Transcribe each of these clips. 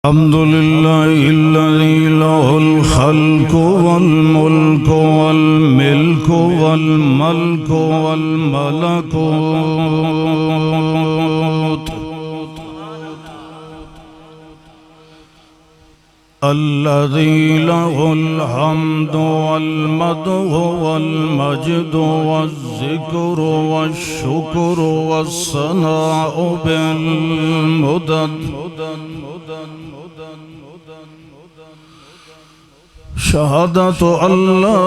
الحمد لله الذي له الخلق والملك والملك والملك والملكوت الذي له الحمد والمدح والمجد والذكر والشكر والثناء بالمدد شهادة أن لا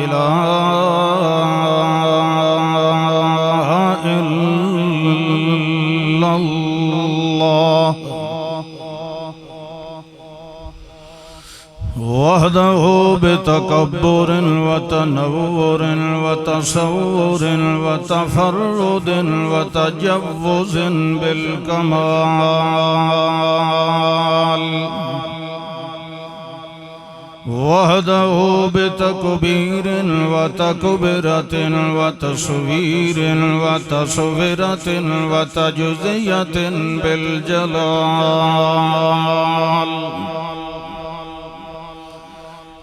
إله إلا الله وحده بتكبر وتنور وتصور وتفرد وتجوز بالكمال وحده بتكبير وتكبرة وتصوير وتصورة وتجزية بالجلال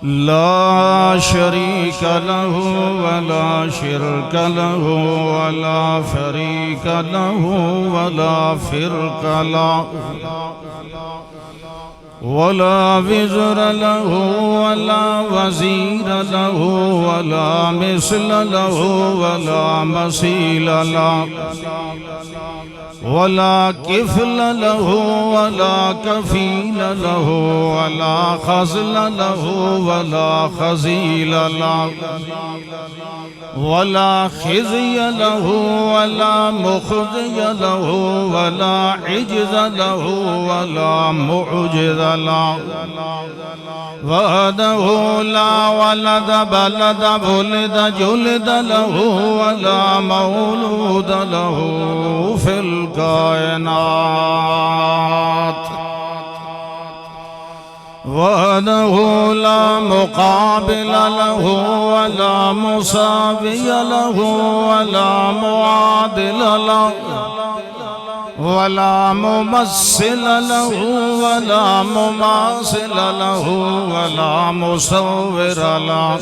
لا شريك له ولا شرك له ولا فريق له ولا فرق له ولا وزر له ولا وزير له ولا مثل له ولا مثيل له ولا كفل له ولا كفيل له ولا خزل له ولا خزيل له ولا خزي له ولا مخزي له ولا عجز له ولا معجز له وحده لا ولد بلد ولد جلد له ولا مولود له في الكائنات وحده لا مقابل له ولا مساوي له ولا معادل له ولا ممثل له ولا مماثل له ولا مصور له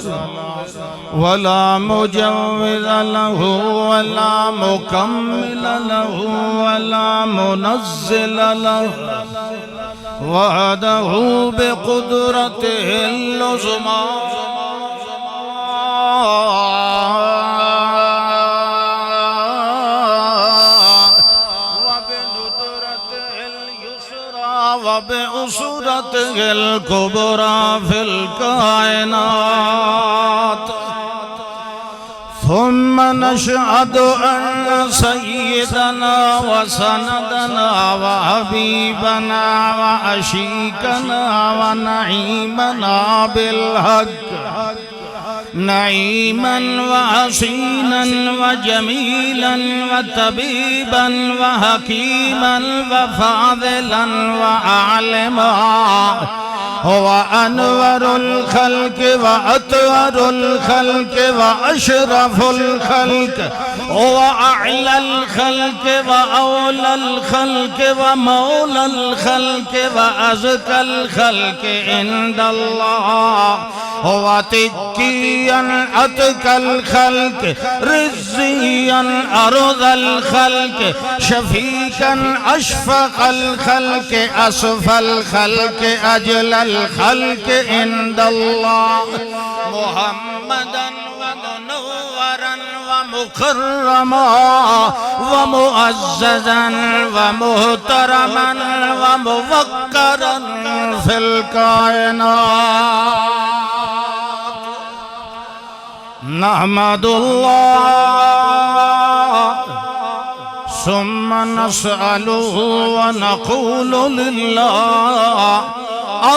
ولا مجوز له ولا مكمل له ولا منزل له وحده بقدرته العظمى وبندرته اليسرى وبأسرته الكبرى في الكائنات ثم نشهد أن سيدنا وسندنا وحبيبنا وعشيقنا ونعيمنا بالحق نعيما وحسينا وجميلا وطبيبا وحكيما وفاضلا وعالما هو أنور الخلق وأطهر الخلق وأشرف الخلق هو أعلى الخلق وأولى الخلق ومولى الخلق وأزكى الخلق عند الله هو تقيا أتقى الخلق رزيا أرضى الخلق شفيقا أشفق الخلق أصفى الخلق أجل الخلق عند الله محمدا ومنورا ومكرما ومعززا ومحترما وموقرا في الكائنات نحمد الله ثم نسأله ونقول لله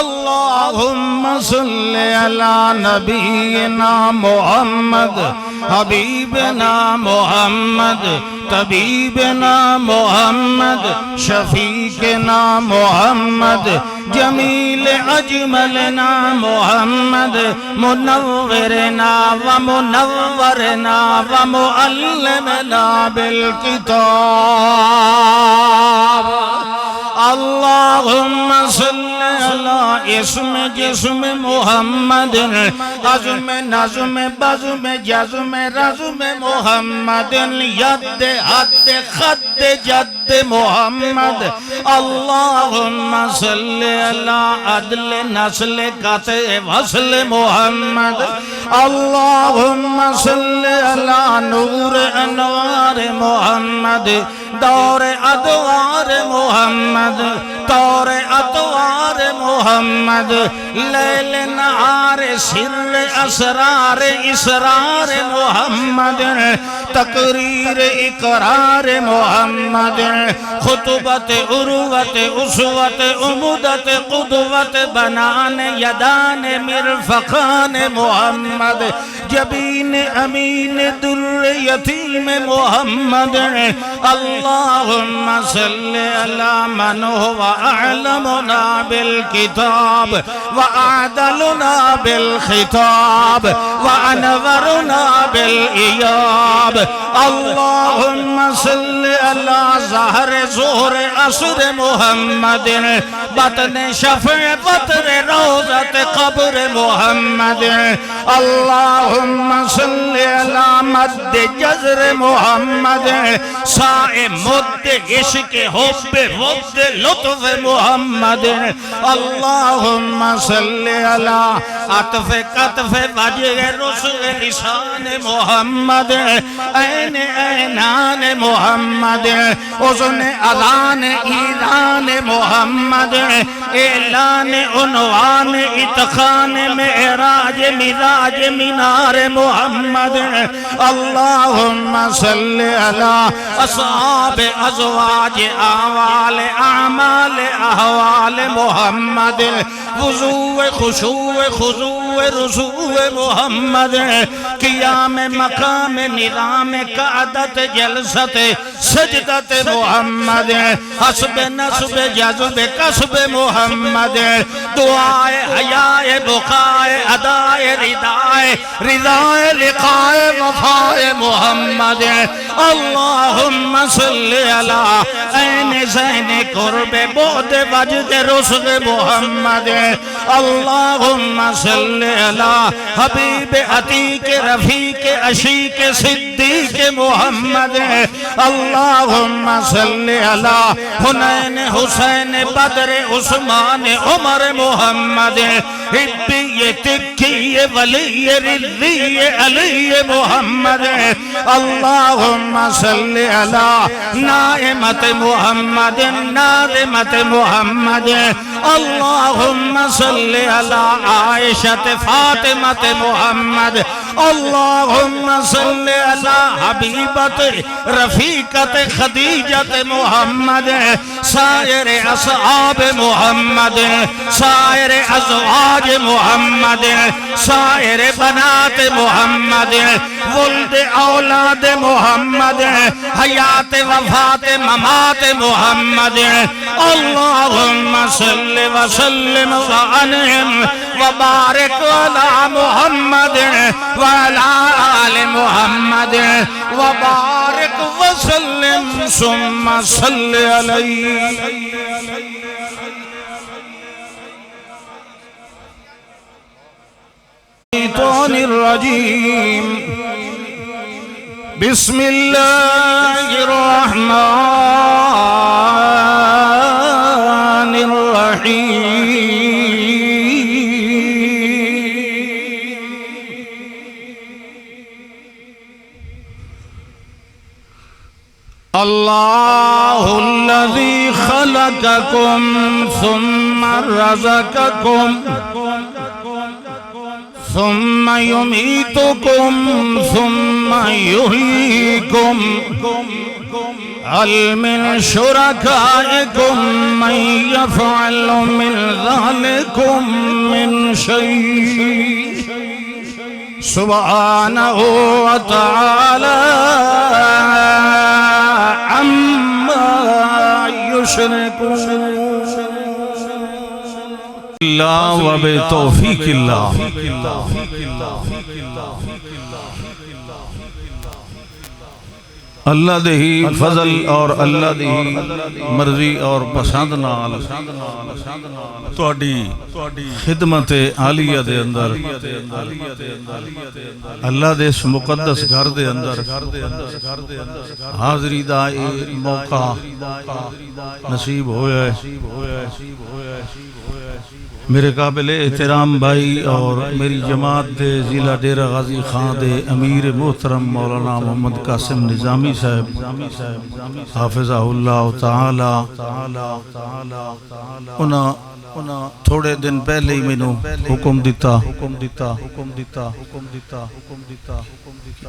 اللهم صل على نبينا محمد حبيبنا محمد طبيبنا محمد شفيقنا محمد جمیل اجملنا محمد منورنا ومنورنا ومعلمنا بالکتاب اللہم صلی علی اسم جسم محمد عزم نظم بزم جزم رزم محمد ید حد خد جد محمد اللہم صلی علی عدل نسل قطع وصل محمد اللہم صلی علی نور انوار محمد دور ادوار محمد دور ادوار محمد لیل نہار سر اسرار اسرار محمد تقریر اقرار محمد خطبت عروت اسوت عمدت قدوت بنان یدان مرفقان محمد جبین امین در یتیم محمد اللہم صلی علی من هو اعلمنا بالکتاب وأعدلنا بالخطاب وأنورنا بالإياب اللهم صل على ظهر زهر عصر محمد بطن شفع بطر روضة قبر محمد اللهم صل على مد جزر محمد سائے مد عشق حب ود لطف محمد اللهم صل على عطف قطف وجه رسل لسان محمد عین عینان محمد اذن اذان ایران محمد اعلان عنوان اتخان معراج مراج مینار محمد اللہم صلی علی اصحاب ازواج اعوال اعمال احوال محمد وضوء خشوع خضوع رسوع محمد قیام مقام نظام قعدت جلست سجدت محمد حسب نصب جذب قصب محمد دعائے حیائے بقائے ادائے ردائے رضائے لقائے وفائے محمد اللہم صلی علی عین زین قرب بعد وجد رسل محمد اللہم صلی علی حبیب عتیق رفیق عشیق صدیق محمد اللہم صلی علی حنین حسین بدر عثمان عمر محمد حبی تکی ولی رضی علی محمد اللہم صلی علی نائمت محمد ناظمت محمد اللہم صلی علی عائشت فاطمت محمد اللہم صلی علی حبیبت رفیقت خدیجت محمد سائر اصحاب محمد سائر ازواج محمد سائر بنات محمد ولد اولاد محمد حیات وفات ممات محمد اللہم صلی وسلم وانعم وبارک علی محمد وعلی آل محمد وبارک وسلم ثم صلی علیہ الشیطان الرجیم بسم اللہ الرحمن الرحیم اللہ الذی خلقکم ثم رزقکم ثم يميتكم ثم يحييكم هل من شركائكم من يفعل من ذلكم من شيء سبحانه وتعالى عما يشركون اللہ و بتوفیق اللہ۔ اللہ دے ہی فضل اور اللہ دے ہی مرضی اور پسند نال تہاڈی خدمت عالیہ دے اندر اللہ دے اس مقدس گھر دے اندر حاضری دا موقع نصیب ہویا ہے۔ میرے قابل احترام بھائی اور میری جماعت دے ضلع ڈیرہ غازی خان دے امیر محترم مولانا محمد قاسم نظامی صاحب حافظہ اللہ تعالی، انہاں تھوڑے دن پہلے ہی مینوں حکم دیتا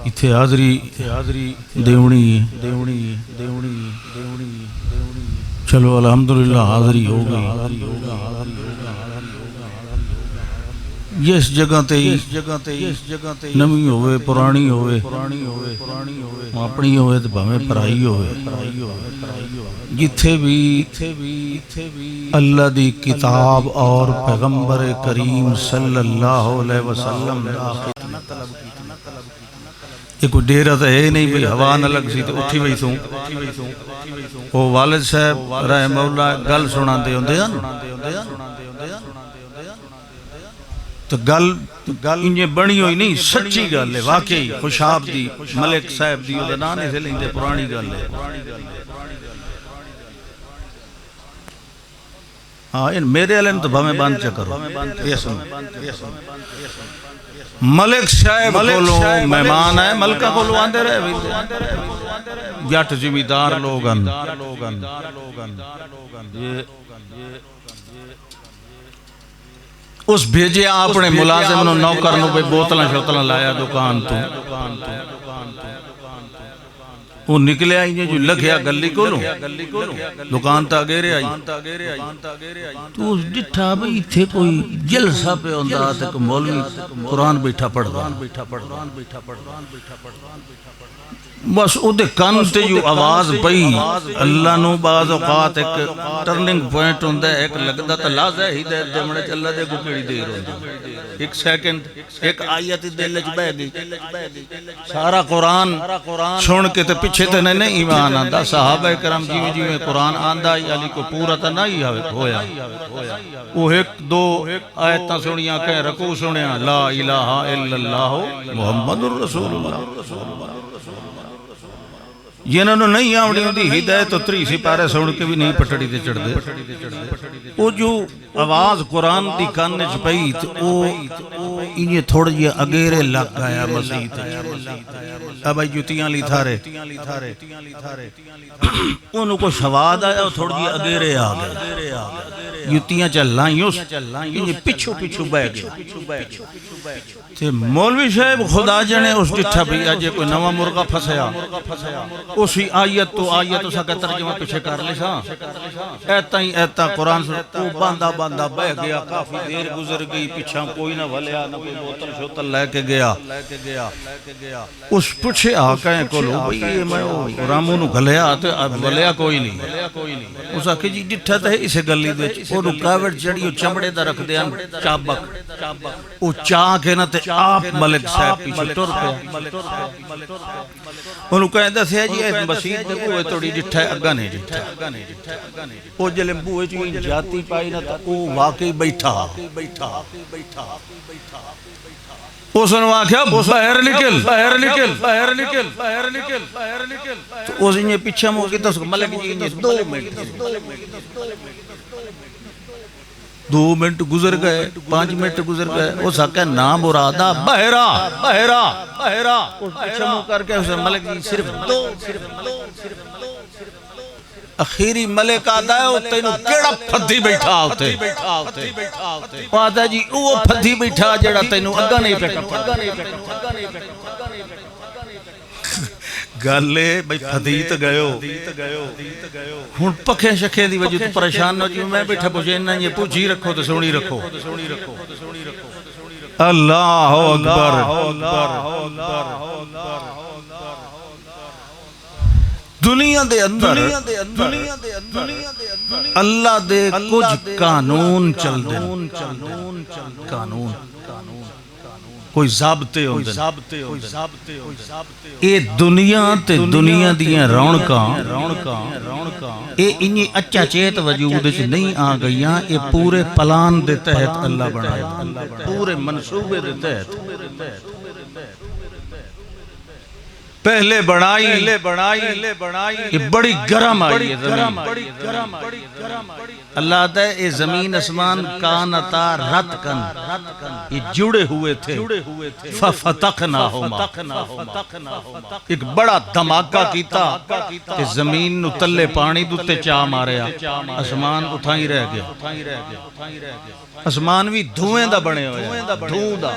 ایتھے حاضری دیونی چلو الحمدللہ حاضری ہو گئی۔ جس جگہ تے نمی ہوئے پرانی ہوئے اپنی ہوئے تو بھاویں پرائی ہوئے، جتھے بھی اللہ دی کتاب اور پیغمبر کریم صلی اللہ علیہ وسلم یہ کوئی ڈیرہ تو ہے نہیں بھی ہوا نہ لگ سی تو اٹھی وئی توں وہ والد صاحب رحمہ اللہ گل سنا دے ہوندے ہیں تو گل انجھے بنی ہوئی نہیں، سچی گل ہے، واقعی خوشاب دی ملک صاحب دی ادنانے سے لیندے پرانی گل ہے۔ ہاں میرے علم تو بھامے بند چکرو یہ سن ملک صاحب کولو مہمان ہے، ملکہ کولو آندے رہے جٹ زمیدار لوگن اس بھیجے اپنے ملازم نو نوکر نو بوتلاں شوتلاں لایا دکان تو وہ نکلے آئی جو لکھیا گلی کولو دکان تا گیرے آئی تو اس ڈٹھا بھئی تھے کوئی جلسہ پہ ہوندہ تک مولوی قرآن بیٹھا پڑھ گا بس او دے کان تے جو آواز پئی اللہ نو بعض اوقات ایک ٹرننگ پوائنٹ ہوندہ ہے، ایک لگدہ تا لازہ ہدایت دے مڑے چلہ دے کو کیڑی دیر ہوندہ ایک سیکنڈ ایک آیت دل وچ بہ گئی سارا قرآن سن کے تے پیچھے تے نہیں ایمان آندا صحابہ کرام جیویں قرآن آندا علی کو پورا تا نہیں ہویا وہ ایک دو آیتاں سنیاں کہ رکوع سنیا لا الہ الا اللہ محمد الرسول اللہ جنہوں نے نہیں آوڑی ہوندی ہدایت تو 3 سپارے سن کے بھی نہیں پٹڑی تے چڑھ دے وہ جو آواز قرآن دی کاننے چپئی تو انہیں تھوڑ جی اگیرے لگ گیا مسیح اب آئی جتیاں لی تھارے انہوں کو شواد آیا اور تھوڑ جی اگیرے آگیا جتیاں چل لائیں انہیں پچھو بہ گیا تے مولوی صاحب خدا جنے اس ڈٹھا بھی آجے کوئی نوہ مرغہ پھسیا اسی آیت تو اسا کا ترجمہ پیچھے کر لے سا ایتا قرآن سے وہ باندھا بہ گیا کافی دیر گزر گئی پیچھا کوئی نہ ولیا نہ کوئی بوتل شوتل لے کے گیا اس پچھے آقائیں کو لو بھئی میں رامو نو گلیا ولیا کوئی نہیں اس آکے جی ڈٹھا تا ہے اسے گلی دے وہ رکاوٹ چڑی چمڑے دا رکھ دیا چابک وہ چاہ کے نہ تے آپ ملک صاحب پیچھے ٹر پیا انہوں کہیں دا سیا جی ایس مسیح دے کوئے توڑی ڈٹھا ہے اگا نہیں ڈٹھا وہ جلیں بوئے چوئیں جاتی پائی نہ تا وہ واقعی بیٹھا اس نے واقعا باہر نکل تو اس نے پیچھے موقع تا ملک جی انہیں 2 منٹ گزر گئے 5 منٹ گزر گئے اس حقہ نام مرادہ بہرہ اس پیچھے مو کر کے اسے ملک جی صرف 2 اخیری ملک آدھا ہے وہ تینوں کیڑا پھدی بیٹھا ہوتے وہ آدھا جی وہ پھدی بیٹھا جڑا تینوں اگا نہیں پیٹا گالے بھئی پھدیت گئیو ہون پکھے شکھے دی وجہ تو پریشان نہ جو میں بیٹھا پوچھے انہاں یہ پوچھی رکھو تو سونی رکھو اللہ اکبر دنیا دے اندر اللہ دے کچھ قانون چل دے، قانون کوئی ضابطے ہوندے، اے دنیا تے دنیا دیاں رونقاں اے انہی اچھا چیت وجود وچ نہیں آ گئیاں، اے پورے پلان دے تحت اللہ بنایا، پورے منصوبے دے تحت پہلے بنائی یہ بڑی گرم آئی ہے زمین، اللہ دے اے زمین اسمان کانتا رتقن، یہ جڑے ہوئے تھے، ففتقناہما، ایک بڑا دھماکہ کیتا کہ زمین نو تلے پانی دوتے چاہ ماریا، اسمان اٹھائی رہ گیا، اسمان بھی دھوئیں دا بنے ہوئے، دھوں دا،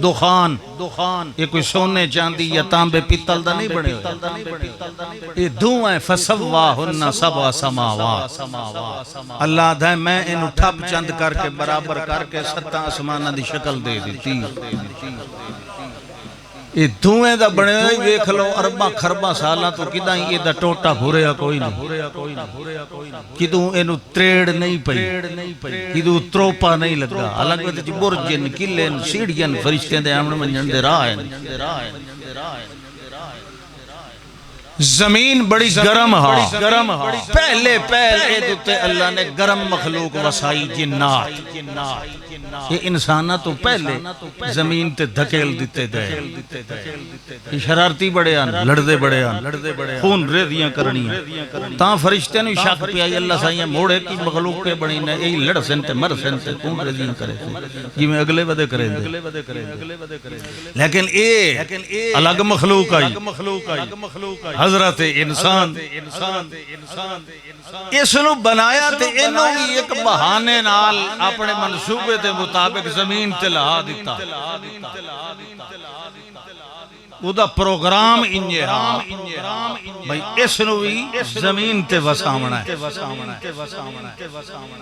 دخان، یہ کوئی سونے چاندی یا تانبے پیتل دا نہیں بنے ہوئے، یہ دھوئیں فسواہن سبع سماوات، اللہ دے میں انہوں ٹھپ چند کر کے برابر کر کے ستاں آسمانہ دی شکل دے دیتی، یہ دھوئیں دا بنے ہوئے ویکھ لو ارباں خرباں سالاں تو کداں یہ دا ٹوٹا بھوریا کوئی نہیں، کدوں انہوں تریڑ نہیں پئی، کدوں تروپا نہیں لگا، حالانکہ تے برجن کلن سیڑھین فرشتے دے آمن منجن دے راہ ہیں، زمین بڑی گرم ہا، پہلے اے دوتے اللہ نے گرم مخلوق وسائی جنات، یہ انسانہ تو پہلے زمین تے دھکیل دیتے گئے، یہ شرارتی بڑے آن، لڑدے بڑے آن، خون ریزیاں کرنیاں، تاں فرشتے نے شک پیا اللہ سائیں موڑے کی مخلوق کے بڑی نے یہی لڑ سنتے مر سنتے خون ریزیاں کرے جی میں اگلے بدے کریں دے، لیکن اے الگ مخلوق آئی حضرت انسان، اس نو بنایا تے انہوں بھی ایک بہانے نال اپنے منصوبے تے مطابق زمین تے لہا دیتا، او دا پروگرام انجے ہاں بھئی اس نو بھی زمین تے وسامنا ہے،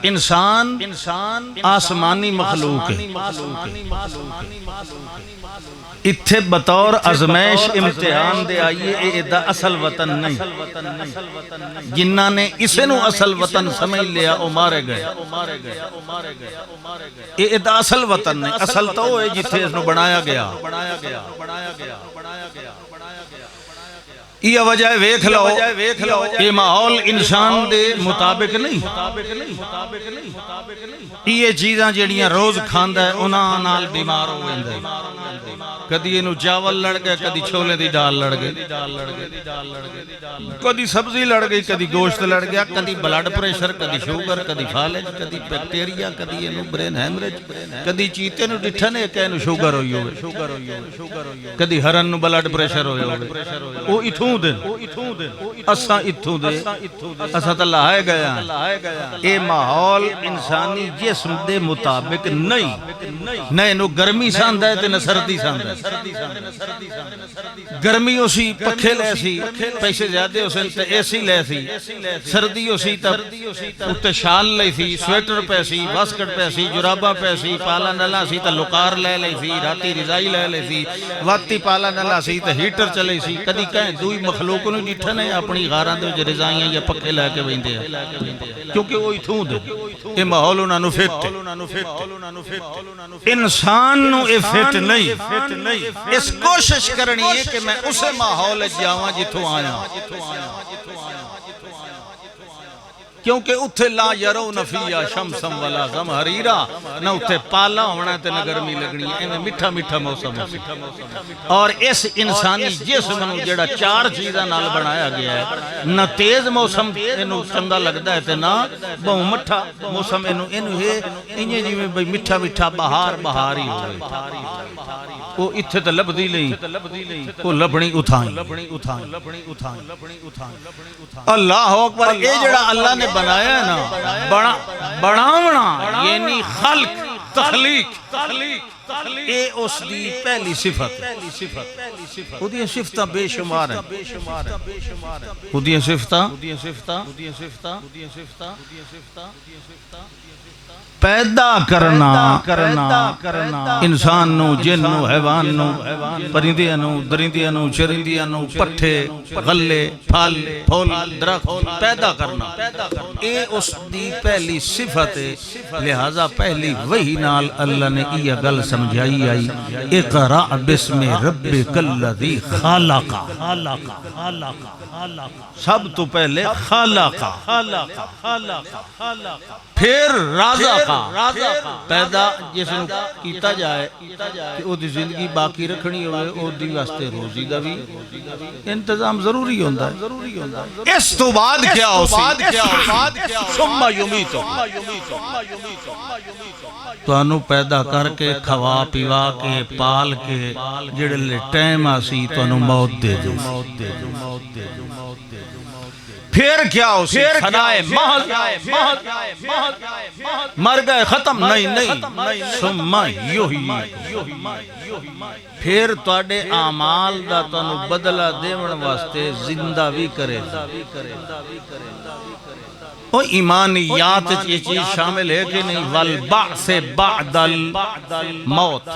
انسان آسمانی مخلوق ہے، اتھے بطور ازمیش امتحان دے آئیے اے دا اصل وطن نہیں، جنہ نے اسے نو اصل وطن سمجھ لیا او مارے گئے، اے دا اصل وطن نہیں، اصل تو ہے جتھے اس نو بنایا گیا، یہ وجہ ویکھ لو یہ ماحول انسان دے مطابق نہیں، یہ چیزاں جڑیاں روز کھاندا ہے انہاں نال بیمار ہو گئے، کدی انہوں چاول لڑ گئے، کدی چھولے دی ڈال لڑ گئے، کدی سبزی لڑ گئی، کدی گوشت لڑ گیا، کدی بلڈ پریشر، کدی شوگر، کدی فالج، کدی بیکٹیریا، کدی انہوں برین ہیمریج، کدی چیتے نو ڈٹھنے کہ انہوں شوگر ہوئی ہوئے، کدی ہرن نو بلڈ پریشر ہوئے ہوئے، وہ اتھوں دن اساں اتھوں دے اساں تا لائے گیا، اے ماحول انسانی جسم دے مطابق نہیں، نہ انہوں گرمی ساندہ ہے تے نہ سردی ساندہ ہے، گرمی اسی پکھے لے سی پیسے زیادہ اسے تے اے سی لے سی، سردی اسی تب اتے شال لے سی، سویٹر پہ سی، باسکٹ پہ سی، جرابہ پہ سی، پالا نلا سی تا لکار لے لے سی، راتی رضائی لے لے سی، واتی پالا نلا سی تا ہیٹر چلے سی، کدی کہیں دوئی مخلوق نے جٹھا نہیں اپنی غاران دے جو رضائیاں یا پکھے لے کے بہندے ہیں، کیونکہ وہی تھوں دے یہ ماحول انہاں نو فٹ انسان نو اے فٹ نہیں، اس کوشش کرنی ہے کہ میں اسے ماحول جاواں جتوں آیا، کیونکہ اتھے لا یرون فیہا شمسا ولا زمہریرا، نہ اتھے پالا ہونا تے نہ گرمی لگنی ہے، انہیں میٹھا میٹھا موسم ہے، اور اس انسانی جسم نو جڑا چار چیزاں نال بنایا گیا ہے، نہ تیز موسم انہوں چنگا لگتا ہے تے نہ بہو مٹھا موسم انہوں ہے، انہیں جی میں بھئی میٹھا میٹھا بہاری ہوئے، وہ اتھے تے لبدی لئی، وہ لبنی اتھائیں، اللہ اکبر، اے جڑا اللہ نے بنایا ہے نا، بڑھاونا یعنی خلق، تخلیق، اے اس دی پہلی صفت اودیاں صفتاں بے شمار ہیں اودیاں صفتاں پیدا کرنا انسان نو جن نو حیوان نو پرندیاں نو درندیاں نو چرندیاں نو پٹھے غلے پھل پھول درخت پیدا کرنا اے اس دی پہلی صفت ہے لہذا پہلی وحی نال اللہ نے یہ گل سمجھائی آئی اقرأ بسم ربک الذی خلق سب تو پہلے خالق پھر رازق پیدا جس نے کیتا جائے کہ او دی زندگی باقی رکھنی ہوئے او دی واسطے روزی دا بھی انتظام ضروری ہوندہ ہے اس تو بعد کیا ہو سی ثم یمیتو تو انو پیدا کر کے کھوا پیوا کے پال کے جڑے لے ٹائم آسی تو انو موت دے دو پھر کیا ہو سی فنائے محض مر گئے ختم نہیں ثم یحیی پھر تواڈے اعمال دا تانوں بدلہ دیون واسطے زندہ بھی کرے او ایمانیات یہ چیز شامل ہے کہ نہیں والبعث بعد الموت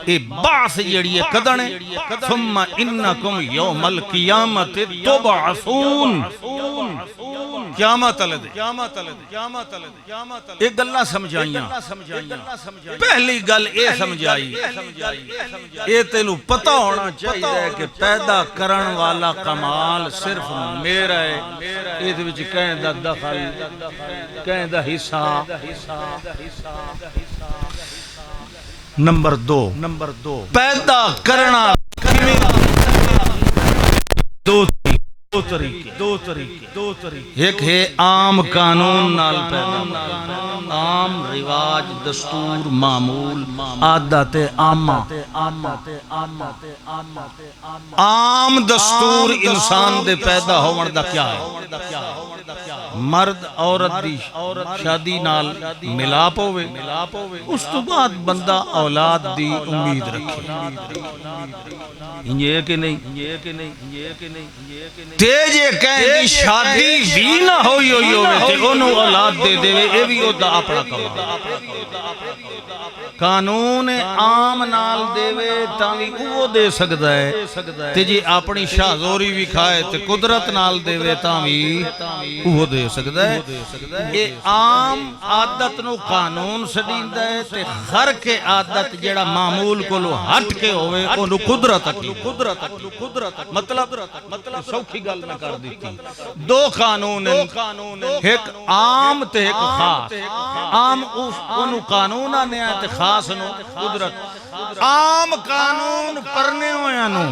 اے بعث جڑی ہے کدن ہے ثم انکم یوم القیامت تبعثون قیامت لدے ایک گلہ سمجھائیاں پہلی گل اے سمجھائی اے تینو پتہ ہونا چاہیے کہ پیدا کرن والا کمال صرف میرا ہے اے دے وچ کہیں دا دخل کہیں دا حصہ نمبر دو پیدا کرنا دو طریقے ایک ہے عام قانون نال پیدا عام رواج دستور معمول عادت عامہ عام دستور انسان دے پیدا ہون دا کیا ہے مرد عورت دی شادی نال ملاپ ہوئے اس تو بعد بندہ اولاد دی امید رکھے یہ کہ نہیں تیجے کہیں دی شادی بھی نہ ہوئی ہوئے تے انہوں اولاد دے دے اے بھی او دا اپنا کما قانون عام نال دے وے تاوی وہ دے سکتا ہے تے جی اپنی شاہزوری بھی کھائے تے قدرت نال دے وے تاوی وہ دے سکتا ہے اے عام عادت نو قانون سڈیندا ہے تے ہر کے عادت جڑا معمول کو لو ہٹ کے ہوئے انہوں قدرت مطلب سوکھی گل نہ کر دیتی دو قانون ایک عام تے ایک خاص عام انہوں قانون آنے آتے خاص انہوں قدرت عام قانون پرنے ہویا نو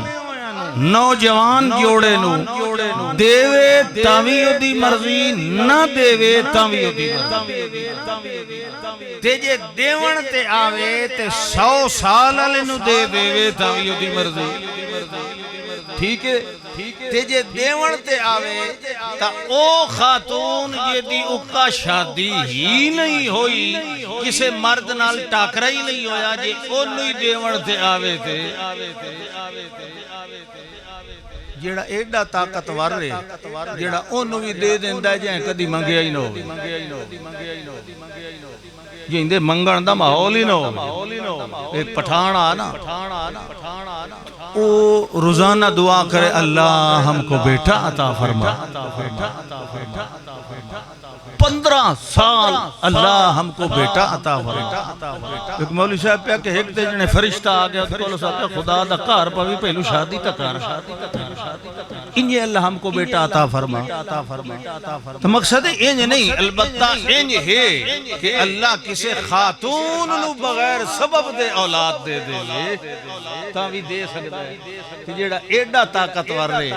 نوجوان جوڑے نو دیوے تاویو دی مرضی نہ دیوے تاویو دی مرضی تے جے دیون تے آوے تے 100 سال علی نو دے دیوے تاویو دی مرضی ٹھیک ہے تے جے دیون تے آوے تا او خاتون یہ دی اکا شادی ہی نہیں ہوئی کسے مرد نال ٹاکرہ ہی نہیں ہویا جے انہی دیون تے آوے تے جیڑا ایڈا طاقتور رہے جیڑا انہوں بھی دے دیندہ ہے جائیں کدی منگیا ہی نہ ہوئی جیندے منگن دا ماحول ہی نہ ہوئی ایک پٹھان آنا او روزانہ دعا کرے اللہ ہم کو بیٹا عطا فرما 15 سال اللہ ہم کو بیٹا عطا فرما ایک مولوی صاحب پہ کہ ایک دے جنے فرشتہ آگیا خدا دا کار پاوی پہلو شادی تکار انجھے اللہ ہم کو بیٹا عطا فرما تو مقصد ہے انجھے نہیں البتہ انجھے ہے کہ اللہ کسے خاتون نو بغیر سبب دے اولاد دے دے لے تاوی دے سکتا ہے کہ جیڑا ایڈا طاقتور رہے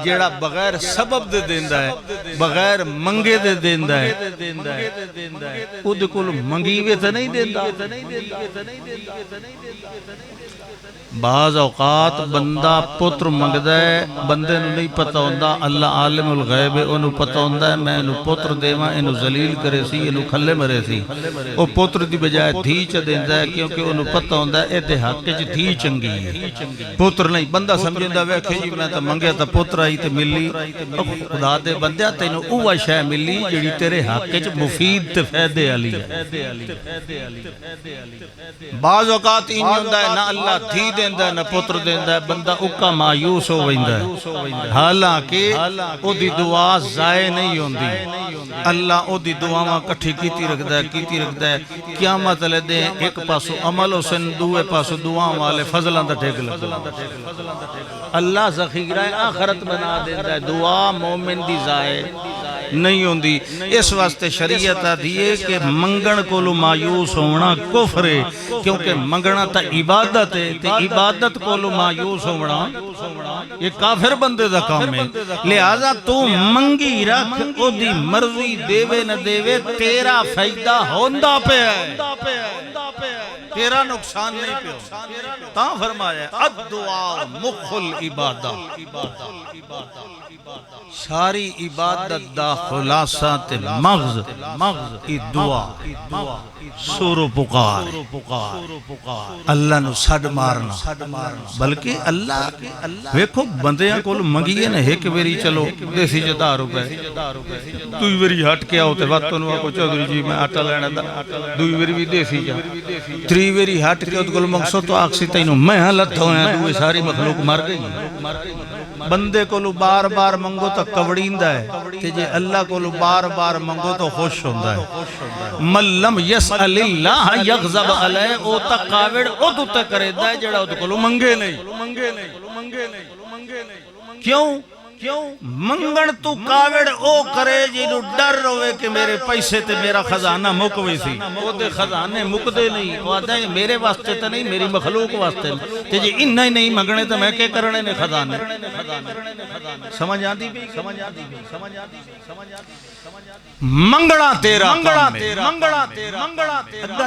جیڑا بغیر سبب دے دیندہ ہے بغیر منگے دے دیندہ ہے خود کل منگیوے تھا نہیں دیندہ بعض اوقات بندہ پتر منگدا ہے بندے نو نہیں پتہ ہوندا اللہ عالم الغیب ہے انہوں پتہ ہوندا ہے میں انہوں پتر دیواں انہوں ذلیل کرے سی انہوں کھلے مرے سی وہ پتر دی بجائے دھی چ دیندا ہے کیونکہ انہوں پتہ ہوندا ہے اے دے حق وچ دھی چنگی ہے پتر نہیں بندہ سمجھدا ویکھے جی میں تے منگیا تے پتر آئی تے ملی خدا دے بندیا تینوں اوہ شے ملی جڑی تیرے حق وچ مفید تے فائدے والی ہے بعض اوقات این ہوندا ہے نہ اللہ دھی دیندا ہے نہ پتر دیندا ہے بندہ اکا مایوس ہو ویندا ہے حالانکہ او دی دعا ضائع نہیں ہوندی اللہ او دی دعاواں کٹھی کیتی رکھدا ہے قیامت والے دن ایک پاسو عمل حسن دوے پاسو دعاواں والے فضلاں دا ٹھیک لگدا اللہ ذخیرہ آخرت بنا دیندا ہے دعا مومن دی ضائع نہیں ہوندی اس واسطے شریعت دیئے کہ منگن کولو مایوس ہونا کفر ہے کیونکہ منگنا تا عبادت ہے تے عبادت کولو مایوس ہونا یہ کافر بندے دا کام ہے لہذا تو منگی رکھ او دی مرضی دیوے نہ دیوے تیرا فائدہ ہوندا پہ ہے تیرا نقصان نہیں پہ تاں فرمایا الدعاء مخ العبادہ ساری عبادت دا خلاصہ تے مغز کی دعا سور و پکار اللہ نو سڈ مارنا بلکہ اللہ ویکھو بندیاں کول منگیے نے ایک ویری چلو دیسی چ 10 روپے دوئی ویری ہٹ کے آؤ تے وقت نو کو چودھری جی میں آٹا لینا دوئی ویری بھی دیسی جا تری ویری ہٹ کے کول مقصد تو آکسی تینوں میں حالت ہویا دوئی ساری مخلوق مر گئی بندے کو بار بار منگو تو کبڑیندہ ہے کہ جے اللہ کو بار بار منگو تو خوش ہوندہ ہے من لم یسأل اللہ یغضب علیہ او تقاوڑ او تو تکرے دا ہے جڑا او تو منگے نہیں کیوں منگن تو کاوڑ او کرے جنہوں ڈر روے کہ میرے پیسے تے میرا خزانہ مکوی سی او دے خزانے مکدے نہیں وہ آدھا ہے میرے واسطے تے نہیں میری مخلوق واسطے تے جی انہا ہی نہیں منگنے تے میں کہ کرنے نے خزانے سمجھ آدھی بھی منگڑا تیرا اگا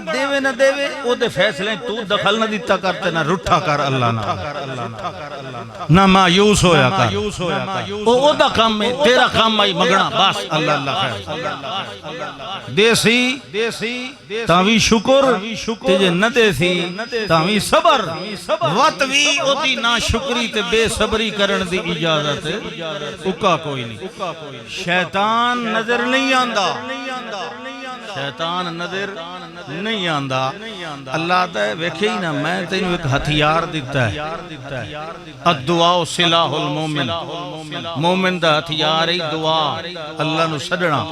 دیوے نہ دیوے او دے فیصلیں تو دخل نہ دیتا کرتے نہ رٹھا کر اللہ نہ مایوس ہویا کر او دا کام میں تیرا کام میں منگنا بس اللہ خیر دیسی تاوی شکر تیجے نہ دیسی تاوی صبر وطوی او دی نا شکری تے بے صبری کرن دی اجازت اکا کوئی نہیں شیطان نظر نہیں آندہ شیطان نظر نہیں آندہ اللہ دے ویکھے ہی نا میں تینوں ایک ہتھیار دیتا ہے الدعاء سلاح المومن مومن دا ہتھیار ہی دعا اللہ نو سڈنا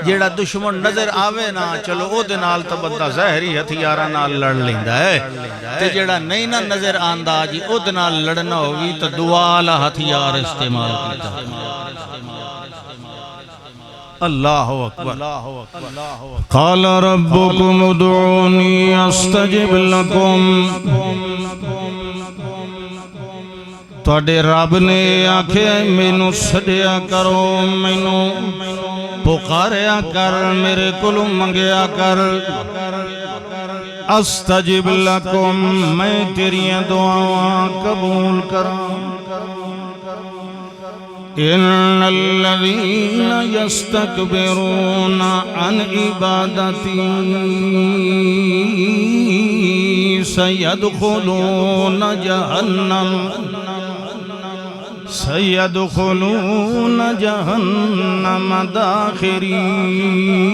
جیڑا دشمن نظر آوے نا چلو او دے نال تو بندہ ظاہری ہتھیارہ نال لڑ لیندہ ہے تے جیڑا نہیں نا نظر آندہ جی او دے نال لڑنا ہوگی تو دعا لا ہتھیار استعمال کیتا اللہ اکبر قال ربکم ادعونی استجب لکم توڑے رب نے آنکھے مینو سڑیا کرو مینو پکاریا کر میرے کلو منگیا کر استجب لکم میں تیریاں دعاواں قبول کروں ان الذين يستكبرون عن عبادتي سيدخلون جهنم داخرين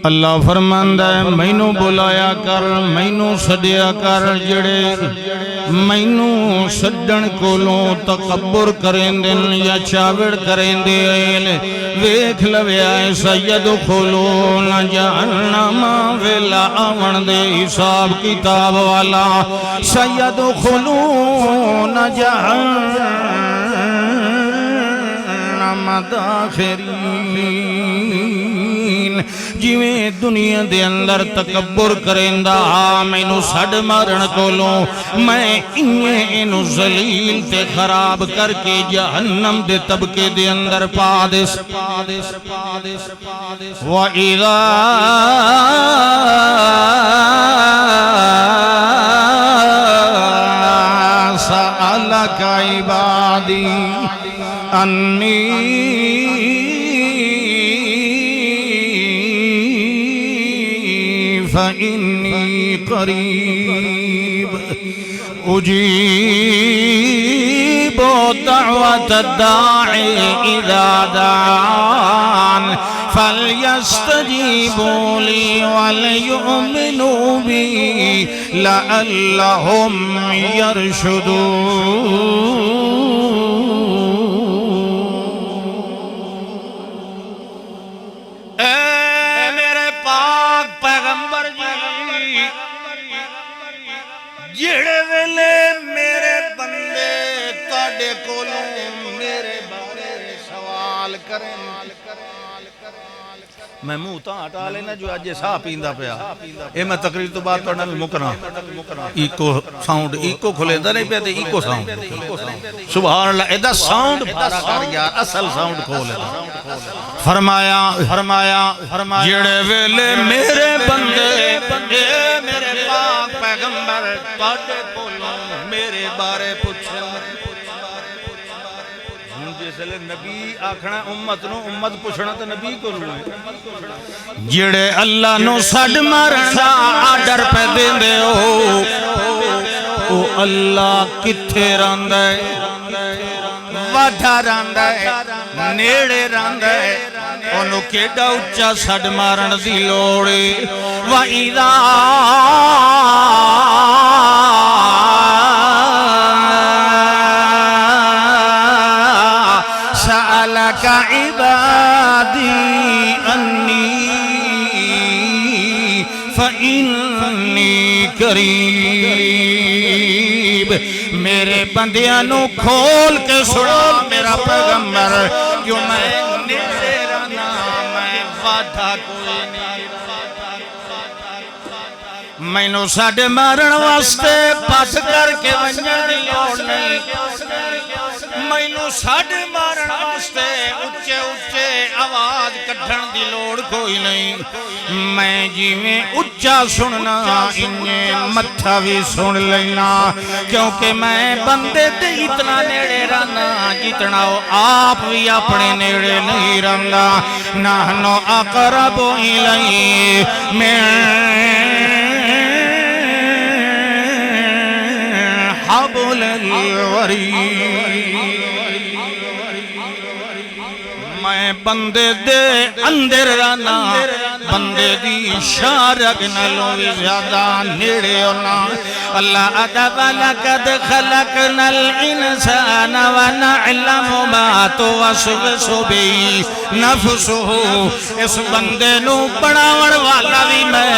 اللہ فرماندہ ہے مینوں بلایا کر مینوں سڈیا کر جڑے مینوں سڈن کولوں تکبر کریں دن یا چاوڑ کریں دین ویکھ لویا سیدخلون جہنم ویلا آون دے حساب کتاب والا سیدخلون جہنم داخرین جویں دنیا دے اندر تکبر کریندا مینوں سڈ مارن کولوں میں انہوں ذلیل تے خراب کر کے جہنم دے طبقے دے اندر پا دس وَإِذَا سَأَلَكَ عِبَادِي أَنِّي فَإِنِّي قَرِيبٌ أُجِيبُ دَعْوَةَ الدَّاعِ إِذَا دَعَانِ فَلْيَسْتَجِيبُوا لِي وَلْيُؤْمِنُوا بِي لَعَلَّهُمْ يَرْشُدُونَ۔ اے میرے پاک پیغمبر جڑے ویلے میرے بندے تاڑے کولوں میرے بارے سوال کریں میں منہ تاں ہٹا لینا جو اج ساہ پیندا پیا اے میں تقریر تو بعد تہاڈے نال مکنا ایکو ساؤنڈ ایکو کھلیندا نہیں پیا تے ایکو ساؤنڈ سبحان اللہ ایدا ساؤنڈ بھارا کر یار اصل ساؤنڈ کھول فرمایا جڑے ویلے میرے بندے میرے پاک پیغمبر تہاڈے کولوں میرے بارے پوچھن جسلے نبی آکھنا امت نو امت پوچھنا تو نبی کو لوے جڑے اللہ نو سڈ مارن دا آرڈر پہ دیندے او اللہ کتھے رہندا ہے واڈھا رہندا ہے نیڑے رہندا ہے اونوں کیڈا اچا سڈ مارن دی لوڑ وَإِذَا سألك عبادي أني فإني قريب میرے بندیاں نو کھول کے سنا میرا پیغمبر کیوں میں نیڑے رہنا میں وعدہ کوئی نہیں مینوں ساڈے مارن واسطے پٹ کر کے ونجن دی لوڑ نہیں مینوں ساڈے مارن واسطے اچے اچے آواز کڈھن دی لوڑ کوئی نہیں میں جیویں اچا سننا انہیں متھا بھی سن لینا کیونکہ میں بندے تے اتنا نیڑے رہنا جتنا وہ آپ بھی اپنے نیڑے نہیں رہنا نحنو اقرب الیہ من حبل الورید میں بندے دے اندر رہنا بندے دی شارک نلوں بھی زیادہ نیڑے ہونا اللہ ادب لقد خلقنا الانسان ونعلم ما توسوس به نفسه اس بندے نو بناون والا بھی میں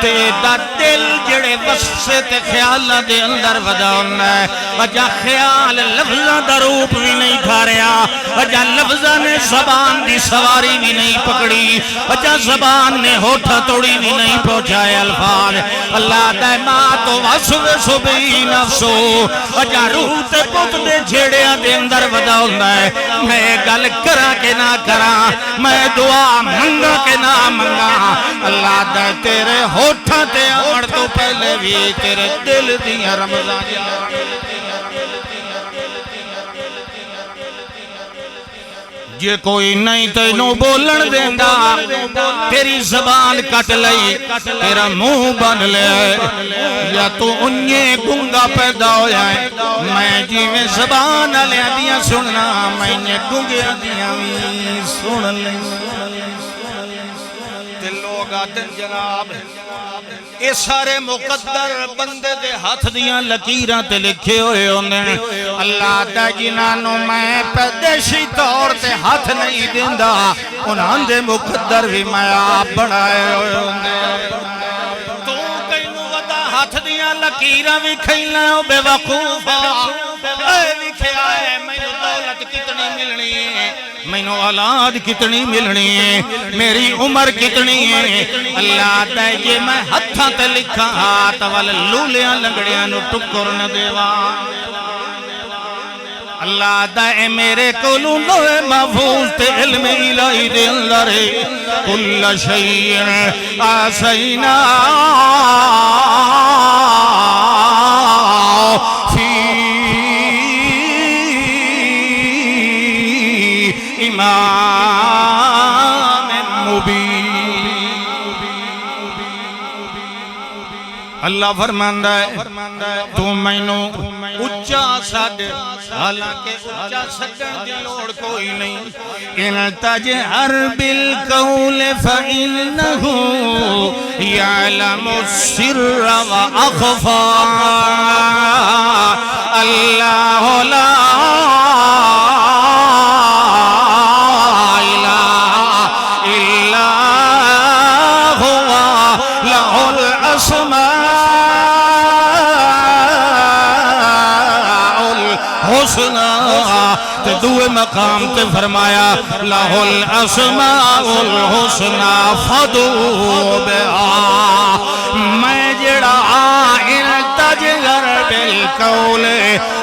تے دا دل جڑے وسوسے تے خیالاں دے اندر وجاؤنا ہے وجہ خیال لفظاں دا روپ بھی نہیں کھاریا وجہ لفظاں نے زبان دی سواری بھی نہیں پکڑی وجہ زبان نے ہوٹھا توڑی بھی نہیں پہنچائے الفاظ اللہ دائمات و وسوس بھی نفسو وجہ روح تے پت دے جھیڑیاں دے اندر ودا ہوندہ ہے میں گل کرا کے نہ کرا میں دعا منگا کے نہ منگا اللہ دے تیرے ہوٹھا تے امڑ تو پہلے بھی تیرے دل دیا رمضان جے کوئی نہیں تینوں بولن دیندہ تیری زبان کٹ لئی تیرا منہ بن لے یا تو انہیں گنگا پیدا ہو جائے میں جیویں زبان علیہ دیا سننا میں نے گنگے دیا سن لیں تے لوگ آتے جناب اے سارے مقدر بندے دے ہاتھ دیاں لکیراں تے لکھے ہوئے ہوندے اللہ دا جنانو میں پیدائشی طور تے ہاتھ نہیں دیندہ انہاں دے مقدر بھی میں آپ بڑھائے ہوئے ہوندے تو کئینو ودا ہاتھ دیاں لکیراں بھی کھیلنا ہو بے وقوفا اے لکھے آئے میں دولت کتنی ملنی ملنی ہے مینو اولاد کتنی ملنی ہے میری عمر کتنی ہے اللہ دے جے میں ہتھاں تے لکھاں ہاتھ وال لولیاں لنگڑیاں نو ٹکر نہ دیواں اللہ دے میرے کولو لوح محفوظ تے علم الہی دے اندر کل شیء آسینا فی امام مبین اللہ فرماندا ہے تو مینوں اچا سڈ حالانکہ اچا سڈن دی لوڑ کوئی نہیں ان تجہر بالقول فإنه يعلم السر وأخفى اللہ لا الہ الا هو له الاسماء الحسنى تے دوے مقام تے فرمایا لہ الاسماء الحسنى فادعوه بها میں جڑا ان تجگر بالقول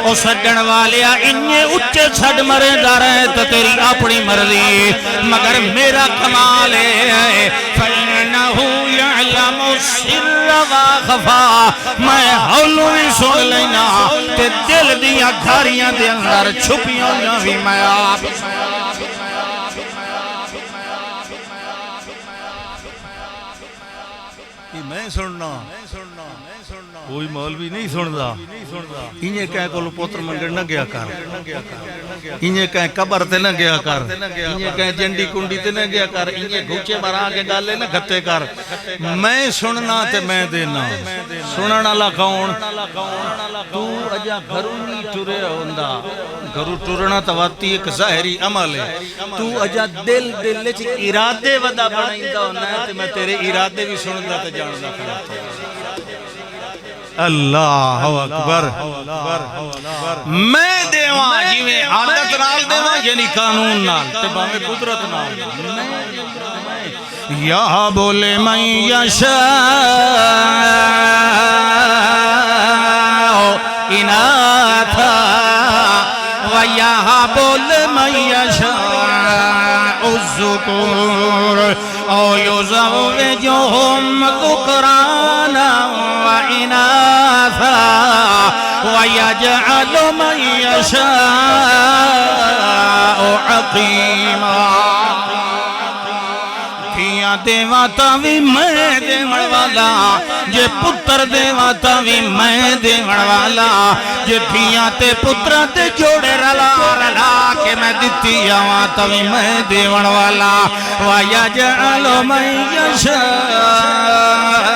او سڈن والیا انہیں اچھے چھڑ مرے دا رہے تو تیری اپنی مرضی مگر میرا کمال ہے فَإِنَّهُ يَعْلَمُ السِّرَّ وَأَخْفَى میں ہولو بھی سن لینا تے دل دیا گھاریاں دے اندر چھپیاں بھی میں آپ میں سننا کوئی مولوی نہیں سندا انہیں کہیں کولو پوتر منگڑ نہ گیا کر انہیں کہیں قبر تے نہ گیا کر انہیں کہیں جنڈی کنڈی تے نہ گیا کر انہیں گھوچے مرا کے گالے نہ گھتے کر میں سننا تے میں دینا سننا لکھاؤن تو اجا گھروں نہیں ٹرے ہوندا گھروں ٹرنا تواتی ایک ظاہری عمل ہے تو اجا دل چ ارادے ودا بنائیندہ ہونا ہے تے میں تیرے ارادے بھی سندا تے جاندا کھڑا اللہ اکبر میں دیواں جیویں عادت نال دیواں یعنی قانون نال تے باویں قدرت نال یا بولے من یشاء اناتھا ویا بولے من یشاء الذکور او یزوجہم ذکرانا وإناثا ويجعل من يشاء عقيما دھیاں دیواتا بھی میں دیوڑ والا جے پتر دیواتا بھی میں دیوڑ والا جے دھیاں تے پترہ تے جوڑے رلا رلا کہ میں دیتی آواتا بھی میں دیوڑ والا وَيَجْعَلُ مَن يَشَاءُ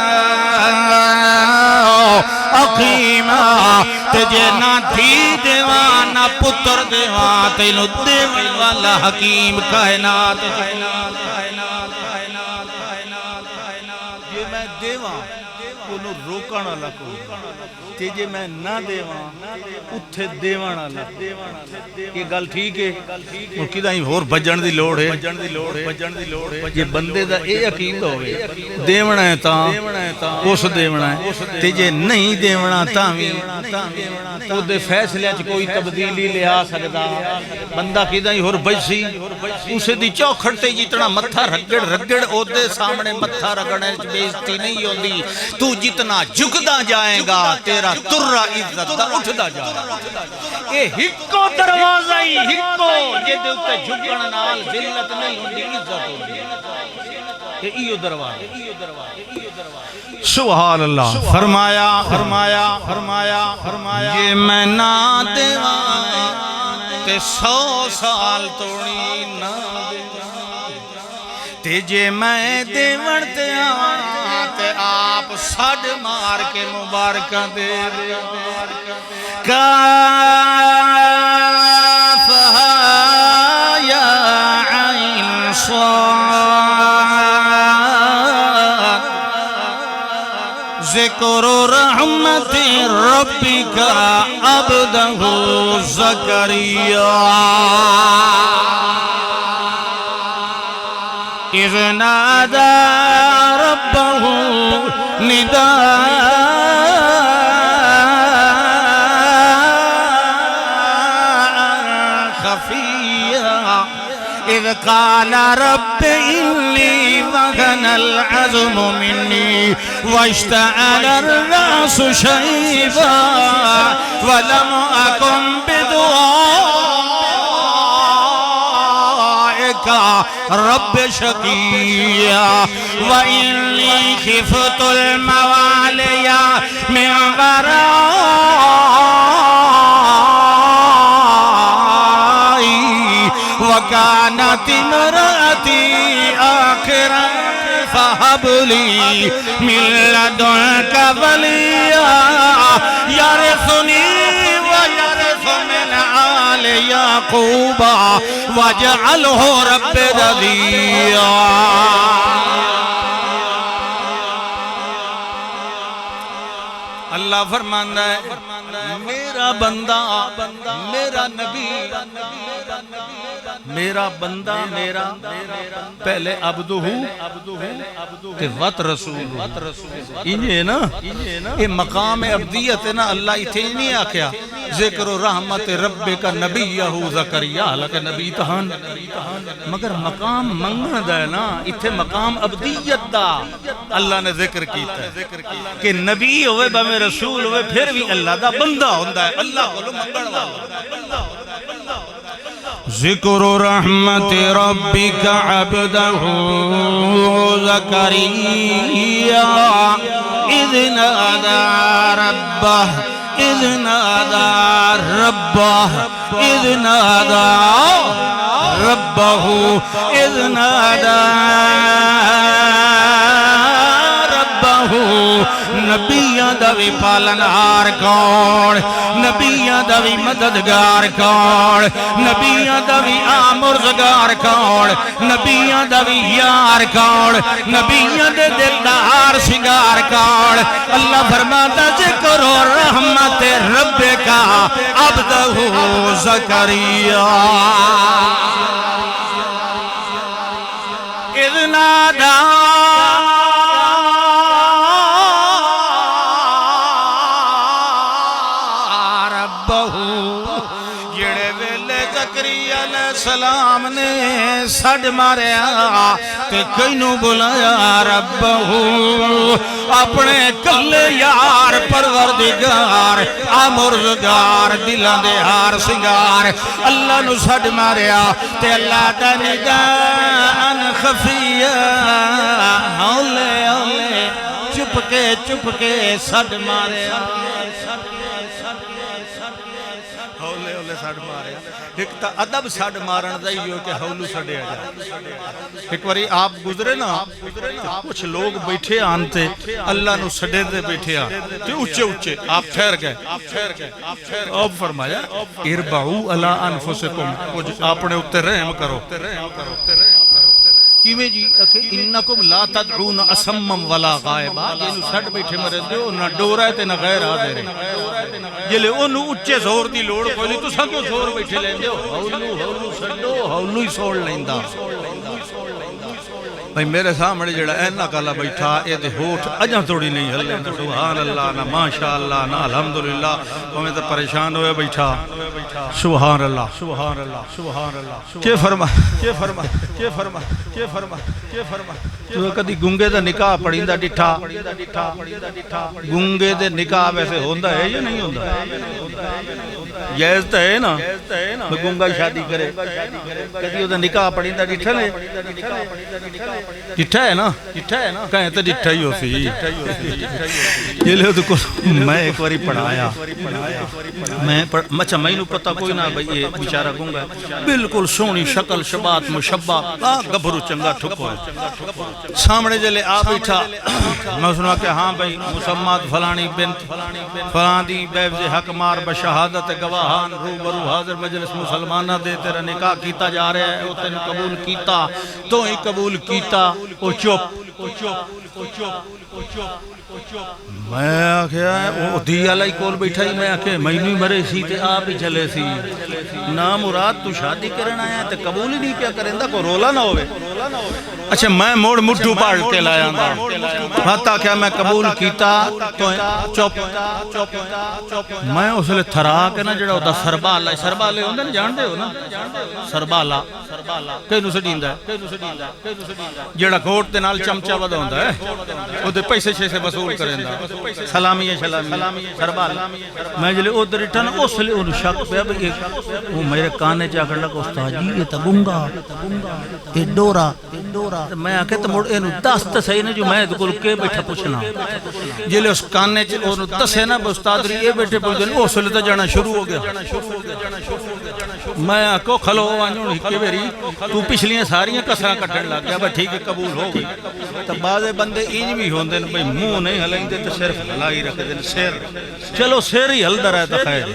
عقیما تجھے نہ تھی دیوان نہ پتر دیوان تینو دیوان والا حکیم کائنات یہ میں دیوان انہوں روکانا لکھو تیجے میں نہ دیوان اتھے دیوان اللہ یہ گل ٹھیک ہے اور کدھا ہی اور بجن دی لوڑ ہے یہ بندے دا اے عقید ہوئے دیوان ہے تاں اس دیوان ہے تیجے نہیں دیوان تاں وہ دے فیصلے چ کوئی تبدیلی لے آ سکتا بندہ کدھا ہی اور بجسی اسے دی چوکھڑتے جتنا متھا رگڑ او دے سامنے متھا رگڑنے بیزتی نہیں ہوندی تو جتنا جھکدا جائے گا تیرا ترہ عزت دا اٹھدا جائے گا یہ ہکو دروازہ ہی ہکو یہ دے اتے جھکن نال ذلت نہیں ہوندی عزت ہوندی یہ ایو دروازہ سبحان اللہ فرمایا یہ میں نہ دیوان تے 100 سال توڑی نہ دیوان تے جے میں دیوان تے آوان تے آپ ساڑھ مار کے مبارکہ دے کافہا یا عین صاد ذکر رحمت ربک عبده زكريا إذ نادى ربه نداء خفيا إذ قال رب إني وهن العظم مني واشتعل الرأس شيبا ولم أكن بدعائك رب شقيا وإني خفت الموالي من ورائي وكانت امرأتي آخرا فهب لي من لدنك وليا يرثني ويرث من آل يعقوب واجعله رب رضيا اللہ فرماتا ہے میرا بندہ میرا نبی میرا بندہ میرا پہلے عبدہ تے وط رسول انہیں نا یہ مقام عبدیت ہے نا اللہ اتھے نہیں آکھیا ذکر و رحمت رب کا نبیہ زکریا حالانکہ نبی تہان مگر مقام منگنا دا ہے نا اتھے مقام عبدیت دا اللہ نے ذکر کیتا ہے کہ نبی ہوئے بہمیں رسول ہوئے پھر بھی اللہ دا بندہ ہوندہ ہے اللہ کو لو منگن والا ذکر رحمت ربک عبدہ زکریا اذ نادى ربه اذ نادى ربه اذ نادى ربه اذ نادى نبیاں دا بھی پالنہار کون نبیاں دا بھی مددگار کون نبیاں دا بھی آمرزگار کون نبیاں دا بھی یار کون نبیاں دے دلدار سنگار کون اللہ فرماتا ذکر و رحمت رب کا عبدہ زکریا اذ نادا سلام نے سڑ ماریا تے کئینوں بلایا ربہو اپنے کلے یار پروردگار آمرزگار دلان دے ہار سنگار اللہ نو سڑ ماریا تے اللہ دا نداء خفیہ ہولے ہولے چپ کے سڑ ماریا ہولے ہولے سڑ ماریا ایک تا ادب ساڑھ مارن دا ہی ہو کہ ہولو سڑے آ جائے ایک باری آپ گزرے نا کچھ لوگ بیٹھے آنتے اللہ نو سڑے دے بیٹھے آن تے اچھے اچھے آپ ٹھہر گئے آپ فرمایا اربعو علی انفسکم اپنے اتے رحم کرو کیویں جی انکم لا تدعون اسمم ولا غائبا جنہوں سڑ بیٹھے مرے دیو نہ ڈورا ہے تے نہ غیر آدھے رہے جلے انہوں اچھے زور دی لوڑ کوئی نہیں تو سا کیوں زور بیٹھے لیں دیو ہولو سڑو ہولو ہی سوڑ لیندہ بھئی میرے سامنے جڑا اینا کالا بیٹھا اے دے ہوٹ اجاں توڑی نہیں ہلے نہ سبحان اللہ نہ ماشاءاللہ نہ الحمدللہ ہمیں تو پریشان ہوئے بیٹھا سبحان اللہ سبحان اللہ سبحان اللہ کیا فرما کیا فرما کیا فرما کیا فرما کیا فرما تو کدی گنگے دا نکاح پڑھیندہ ڈٹھا گنگے دے نکاح ویسے ہوندہ ہے یا نہیں ہوندہ جائز تا ہے نا گنگا شادی کرے کدی دا نکاح پڑھیندہ ڈٹھا لے ڈٹھا ہے نا کہیں تو ڈٹھا ہی ہو سی یہ لے تو میں ایک واری پڑھایا میں نو پتہ کوئی نہ بھئی یہ بیچارہ گنگا بالکل سونی شکل شبات مشبہ گبھرو چنگا ٹھکو ہے سامنے جلے آپ بیٹھا میں سنا کہ ہاں بھئی مسمات فلانی بنت فلان دی بیفز حق مار بشہادت گواہان روبرو حاضر مجلس مسلمانہ دے تیرا نکاح کیتا جا رہا ہے وہ تین قبول کیتا تو ہی قبول کیتا او چپ میں آکھیا او دی علی کول بیٹھا ہی میں آکھے مینوں مرے سی تے آپ ہی چلے سی نا مراد تو شادی کرن آیا تے قبول ہی نہیں پیا کریندا کو رولا نہ ہوئے اچھا میں موڑ مٹھو پاڑ کے لایا حتیٰ کہ میں قبول کیتا تو چپ میں اس لئے تھرا کے نا جڑا ہوتا سربالے ہوندے نا جان دے ہو نا سربالا کینو سے ڈیندا ہے جڑا کوٹ دے نال چمچا ودا ہوندا ہے او دے پیسے سے وصول کریندا سلامی سربالا میں جلے او درٹن اس لئے اون شک پیا بھئی وہ میرے کانے چا کر لگا استاد جی یہ تا گنگا اے ڈورا میں آکے تو موڑ اینو دست صحیح نے جو میں دکل کے بیٹھا پوچھنا جلے اس کانے چا اونو دسے نا استاد ری یہ بیٹھے پوچھنے او سلے تا جانا شروع ہو گیا میں آکو کھلو آنجون ہکے بیری تو پچھلیاں ساریاں کسرہ کٹن لگ گیا بھئی ٹھیک ہے قبول ہو گئی تو بعض بندے اینج بھی ہوندے بھئی منہ نہیں ہلائیں دے تو صرف ہلائی رکھ دے سیر چلو سیر ہی ہل در ہے تو خیر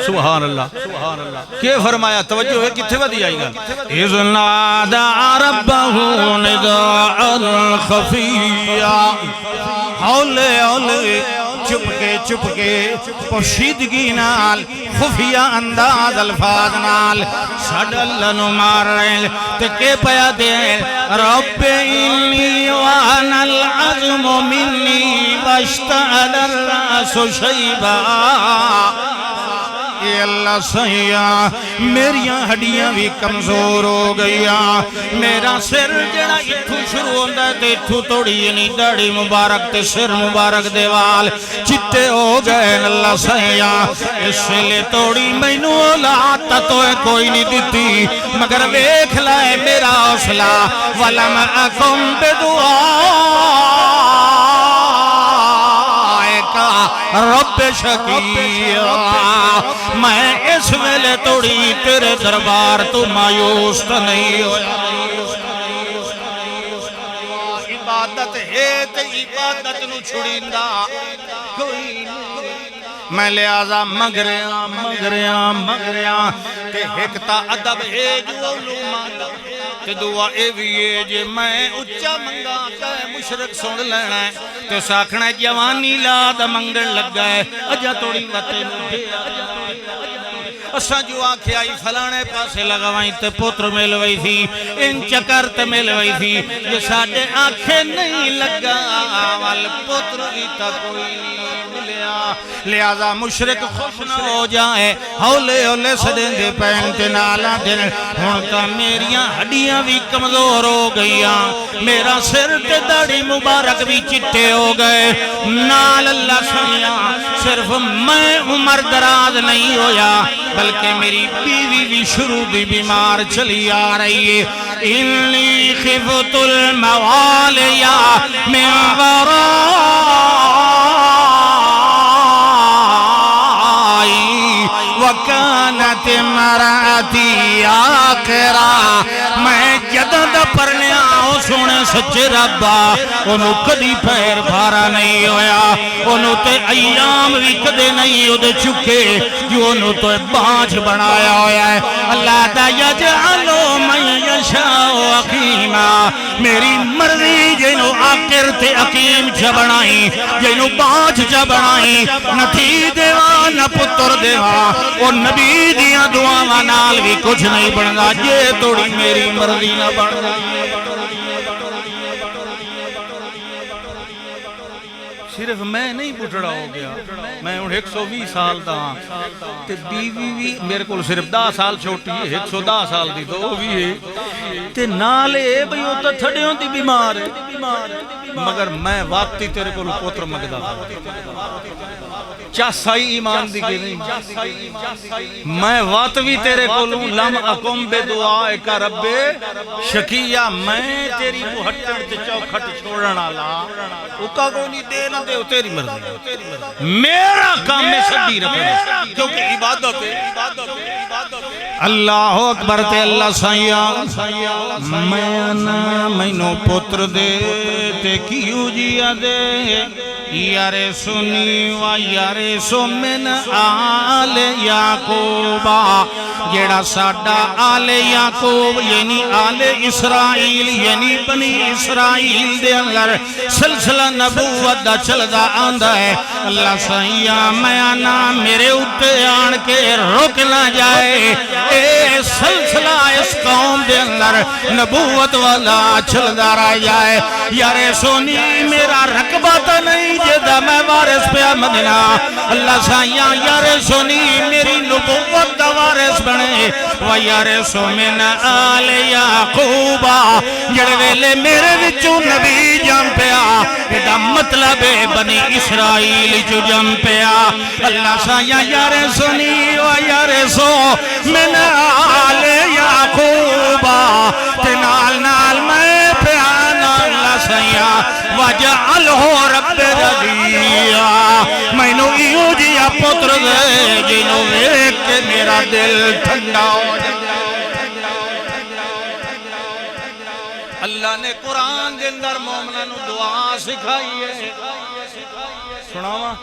سبحان اللہ کہ فرمایا توجہ ہے کتھے ودی آئی گا اِذْ نَادَى رَبَّهُ نِدَاءً خَفِيًّا ہولے چپ کے پوشیدگی نال خفیہ انداز الفاظ نال سڈ اللہ نو مار رہے تے کہ پیا دے رب انی وان العظم منی واشتعل الراس شیبا اے اللہ سیاں میریاں ہڈیاں بھی کمزور ہو گیا میرا سر جڑا اتھو شروع ہوندہ تے اتھو توڑی یعنی داڑھی مبارک تے سر مبارک دیوال چٹے ہو گئے اللہ سیاں اس لئے توڑی مینو اولاد تو کوئی نہیں دیتی مگر دیکھ لائے میرا حوصلہ وَلَمْ أَكُمْ رب شکیہ میں اس ویلے توڑی تیرے دربار تو مایوس تو نہیں ہویا عبادت ہے تے عبادت نو چھڑیندہ کوئی نہیں میں لہذا مگریاں تے ہکتا ادب ہے جو علوم تے دعا اے بھی ہے جے میں اچھا منگا کہ مشرک سن لینا ہے تے ساکھنا جوانی لاد منگل لگ گئے اجا توڑی وطے نوٹے اساں جو آنکھیں آئی فلانے پاسے لگوائیں تے پتر ملوئی تھی ان چکر تے ملوئی تھی یہ ساڑھے آنکھیں نہیں لگا وال پتر ہی تا کوئی نہیں ملیا لہذا مشرک خوش نہ ہو جائے ہولے سدیں دے پینتے نالا دن ہونکا میریاں ہڈیاں بھی کمزور ہو گئیاں میرا سر تے داڑھی مبارک بھی چٹے ہو گئے نال اللہ سنیاں صرف میں عمر دراز نہیں ہویا بلکہ میری بیوی بھی شروع بھی بیمار چلی آ رہی ہے انی خفت الموالیا من وکانت مراتی آخرہ میں جدد پرنیا سونے سچے ربا انہوں کدی پیر بھارا نہیں ہویا انہوں تے ایام بھی کدے نہیں ادھے چکے جو انہوں تو بانچ بنایا ہویا ہے اللہ دا یجعلو من یشاؤ اقیمہ میری مرضی جنہوں آخر تے اقیم چا بنائی جنہوں بانچ چا بنائی نہ تھی دیوان نہ پتر دیوان اور نبی دیاں دعاواں نال بھی کچھ نہیں بننا یہ توڑی میری مرضی نہ بننا صرف میں نہیں بٹھڑا ہو گیا میں ان 120 سال دا تے بیوی بھی میرے کو صرف 10 سال چھوٹی ہے 110 سال دی تو بھی ہے تے نالے بھئی وہ تو تھڑے ہوں دی بیمار ہے مگر میں واقعی تیرے کو پوتر مگدہ تھا چاسائی ایمان دی کے نہیں میں واتوی تیرے کو لوں لم اکم بے دعائے کا رب شکیہ میں تیری کو ہٹر تے چوکھٹ چھوڑنا لا اکا کو نہیں دینا دے تیری مرضی میرا کام میں سڈی رکھنا کیونکہ عبادت ہے اللہ اکبر تے اللہ سائیہ میں نو پتر دے تے کیوں جیا دے یرثنی و یرث من آل یعقوب جیڑا ساڈا آل یعقوب یعنی آل اسرائیل یعنی بنی اسرائیل دے اندر سلسلہ نبوت دا چلدا آندا ہے اللہ سائیاں میں آنا میرے اٹھے آن کے رک نہ جائے اے سلسلہ اس قوم دے اندر نبوت والا چلدا رہ جائے یرثنی میرا رقبہ تو نہیں جدا میں وارث پہ مدینہ اللہ سائیاں یرثنی میری نبوت دا وارث بنے وَيَرِثُ مِنْ آلِ یعقوب جڑے ویلے میرے وچوں نبی جم پیا ایڈا مطلب ہے بنی اسرائیل جو جم پیا اللہ سایہ یرثنی وَيَرِثُ مِنْ آلِ یعقوب تنال نال میں پیانا اللہ سایہ وَجَعَلْهُ رَبِّ رَضِيًّا میں نو ایو جیا پتر دے جنہوں ایک کے میرا دل ٹھنڈا ہو جائے اللہ نے قرآن کے اندر مومنوں دعا سکھائی ہے سناوا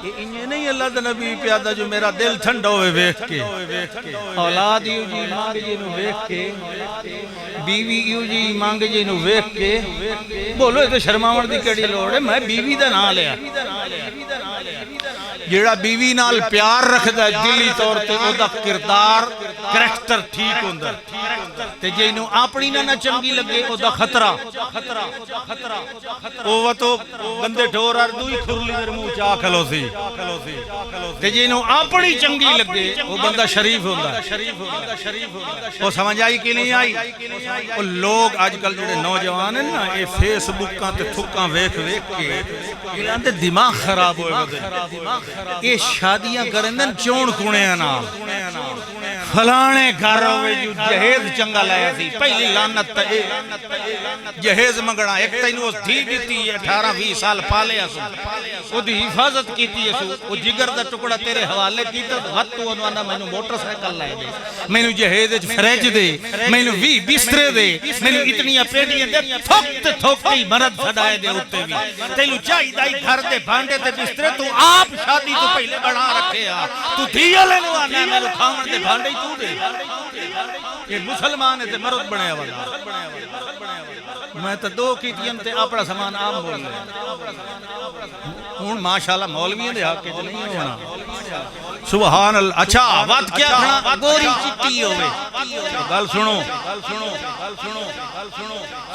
یہ انہیں نہیں اللہ دا نبی پیادہ جو میرا دل ٹھنڈا ہوئے ویکھ کے اولاد یوں جی مانگ جی نو ویکھ کے بیوی یوں جی مانگ جی نو ویکھ کے بولو یہ تو شرماون دی کڑی لوڑ ہے میں بیوی دا نہ لیا جیڑا بیوی نال پیار رکھ دا دلی طور تے او دا کردار کریکٹر ٹھیک ہوندہ تے جینو اپنی نہ چنگی لگے او دا خطرہ او تو بندے ڈھور اردو ہی کھرلی در منہ چاہ کھلو سی تے جینو اپنی چنگی لگے او بندہ شریف ہوندہ وہ سمجھ آئی کی نہیں آئی وہ لوگ آج کل جڑے نوجوان ہیں نا اے فیس بکاں تے تھکاں ویکھ کے یہ دماغ خراب ہوئے بدے یہ شادیاں کریں دن چون کنے نال فلانے گھر ہوئے جو جہیز چنگا لیا تھی پہلی لانت تا جہیز منگڑا ایک تینو اس دھی دیتی ہے 18-20 سال پالے اسو وہ دی حفاظت کیتی ہے وہ جگر دا ٹکڑا تیرے حوالے کیتا غط تو انوانا میں نو موٹر سائیکل لائے دے میں نو جہیز فریج دے میں نو 20 بسترے دے میں نو اتنی پیٹیاں دے تھوکتی مرد پھڑائے دے ہوتے بھی تینو چاہی دائی گھر دے بھانڈے دے بسترے تو آپ شادی تو پہلے بڑھا رکھے تو دیا لینے وانا میں نو کھاون دے بھانڈے تو دے یہ مسلمان ہے تے مرد بنے والا میں تو دو کیتیم تے اپنا سامان عام بول رہے ہوں ماشاءاللہ مولویوں دے حق کے جو نہیں ہونا سبحان اللہ اچھا وقت کیا کھنا گوری چٹی ہوئے گل سنو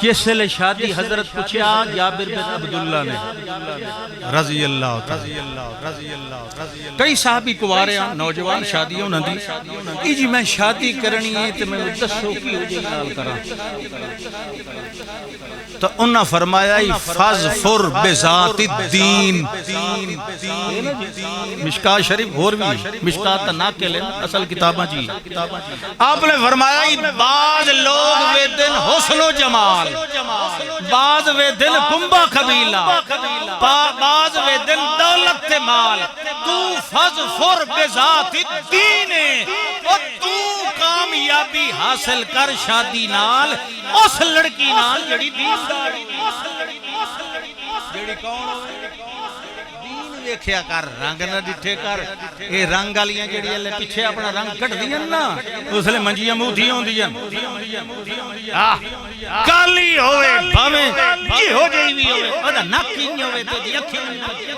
کس سے شادی حضرت پوچھا جابر بن عبداللہ نے رضی اللہ کئی صحابی کوارے ہیں نوجوان شادیوں نہ دی جی میں شادی کرنی ہے تو میں دسو کی ہو جائے نال کرا تو انہاں فرمایا فَاظْفُرْ بِذَاتِ الدِّین مشکات شریف اور بھی مشکات نہ کے لیں اصل کتاباں جی آپ نے فرمایا بعض لوگ وے دن حسن و جمال بعض وے دن کنبہ قبیلہ بعض وے دن دولت مال تو فَاظْفُرْ بِذَاتِ الدِّین اور تو کامیابی حاصل کر شادی نال اس لڑکی نال جڑی دین داری جڑی کون دین ویکھیا کر رنگ نہ ڈٹھے کر اے رنگ والیاں جڑی اللہ پیچھے اپنا رنگ کٹ دیاں نا اس لے منجیاں موتھی ہوندیاں کالی ہوئے بھاویں جی ہو جائی بھی ہوئے ادا نک ہی ہوئے تے دی اکھیں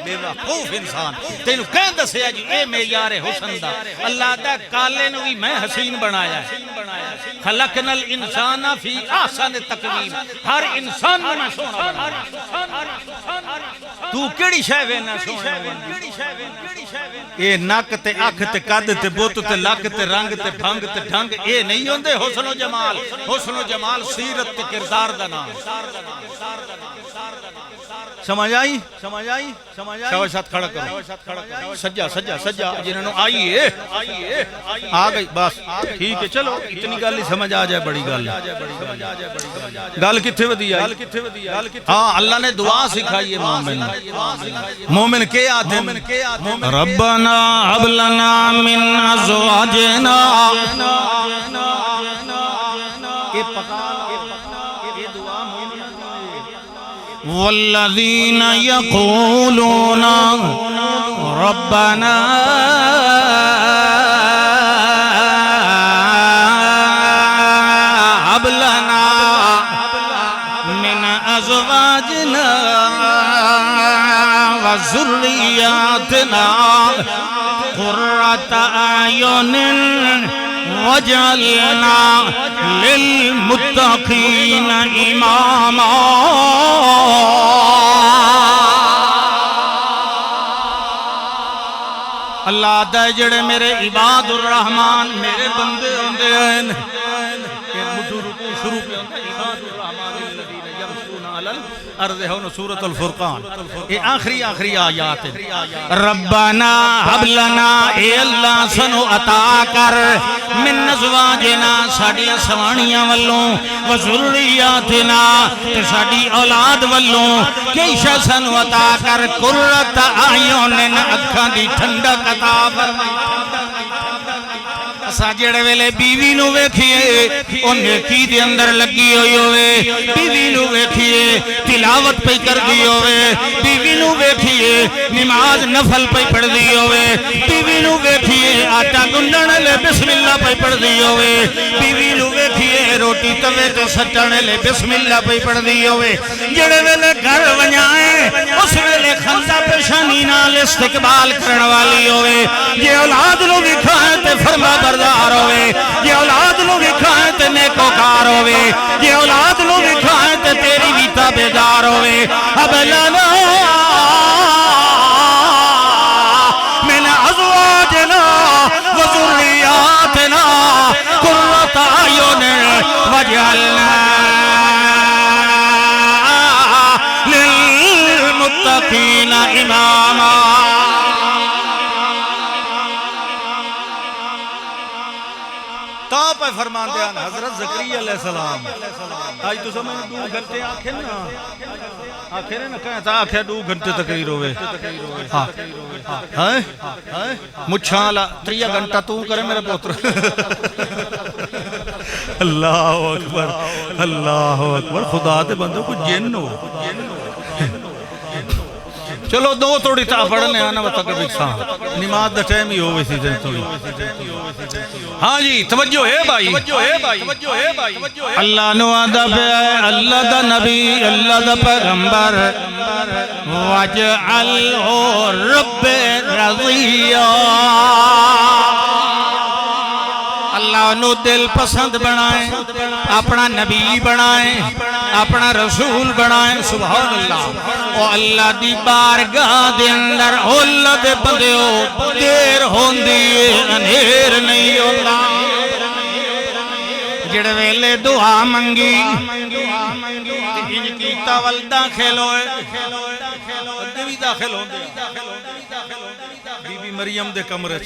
بے وقوف انسان تینوں کہہ دسیا جی اے معیار حسن دا اللہ دا کالے نو بھی میں حسین بنایا ہے خلقنا الانسان فی احسن تقویم ہر انسان میں سونا بنایا تو کیڑی شے وینا سونا اے نک تے اکھ تے قد تے بت تے لک تے رنگ تے بھنگ تے ڈھنگ اے نہیں ہوندے حسن و جمال سیرت تے کردار دا نام سمجھ آئی شاہ ساتھ کھڑا کرو سجا جنہوں آئیے آ گئی بس ٹھیک ہے چلو اتنی گل ہی سمجھ آ جائے بڑی گل گل کتھے ودی آئی ہاں اللہ نے دعا سکھائی ہے مومن کے آتے ہیں ربنا هب لنا من ازواجنا والذین یقولون ربنا هب لنا من ازواجنا وذریاتنا قرۃ اعین وجعلنا للمتقین اماما. اللہ دے جڑے میرے عباد الرحمن میرے بندے ہوندے ہیں شروع پہ ہوتا ہے عباد الرحمن الذین یمشون علی الارض ہون سورۃ الفرقان. یہ آخری آیات ہیں. ربنا ہب لنا اے اللہ سنو عطا کر من ازواجنا ساڈیاں سوانیاں والوں وذریاتنا تے ساڈی اولاد والوں کیشا سنو عطا کر قرۃ اعین اکھاں دی ٹھنڈک عطا فرما. اسا جڑے ویلے بیوی نو ویکھیے او نیکی دے اندر لگی ہوئی ہوئے, بیوی نو ویکھیے تلاوت پہ کر دی ہوئے, بیوی نو ویکھیے نماز نفل پہ پڑھ دی ہوئے, بیوی نو ویکھیے آٹا گنڈن لے بسم اللہ پہ پڑھ دی ہوئے, بیوی نو ویکھیے روٹی توے تے سٹن لے بسم اللہ پہ پڑھ دی ہوئے. جڑے ویلے گھر ونجائیں اس ویلے خندہ پیشانی نال استقبال کرن والی ہوئے. یہ اولاد نو ویکھائیں تے فرما بردار ہوئے, یہ اولاد نو ویکھائیں تے نیکوکار ہوئے, یہ اولاد نو ویکھائیں تے تیری بھی تابعدار ہوئے. اب لنا من ازواجنا وذریاتنا قرۃ اعین وجعلنا للمتقین اماما. پہ فرمان دیان حضرت زکریا علیہ السلام آج تو سمجھ 2 گھنٹے آکھیں نا کہیں تا آکھیں 2 گھنٹے تقریر ہوئے مچھالا 3 گھنٹہ تو کرے میرے پوتر. اللہ اکبر اللہ اکبر. خدا دے بندوں کو جن ہو. چلو 2 توڑی تا پڑھنے آنا بتاکر بکسان نماز دا ٹائم ہی ہوئے سی دن توڑی. ہاں جی توجہ ہے بھائی. اللہ نو آدھا پہ آئے اللہ دا نبی اللہ دا پیغمبر وَجْعَلْهُ رَبِّ رَضِيًّا. اللہ نو دل پسند بنائیں, اپنا نبی بنائیں, اپنا رسول بنائیں. سبحان اللہ. او اللہ دی بارگاہ دے اندر اللہ دے بندیو دیر ہوندی انہیر نہیں ہوتا. جڑ ویلے دعا منگی ان کیتا ول داخل ہوئے بھی داخل ہوندے بی بی مریم دے کمرے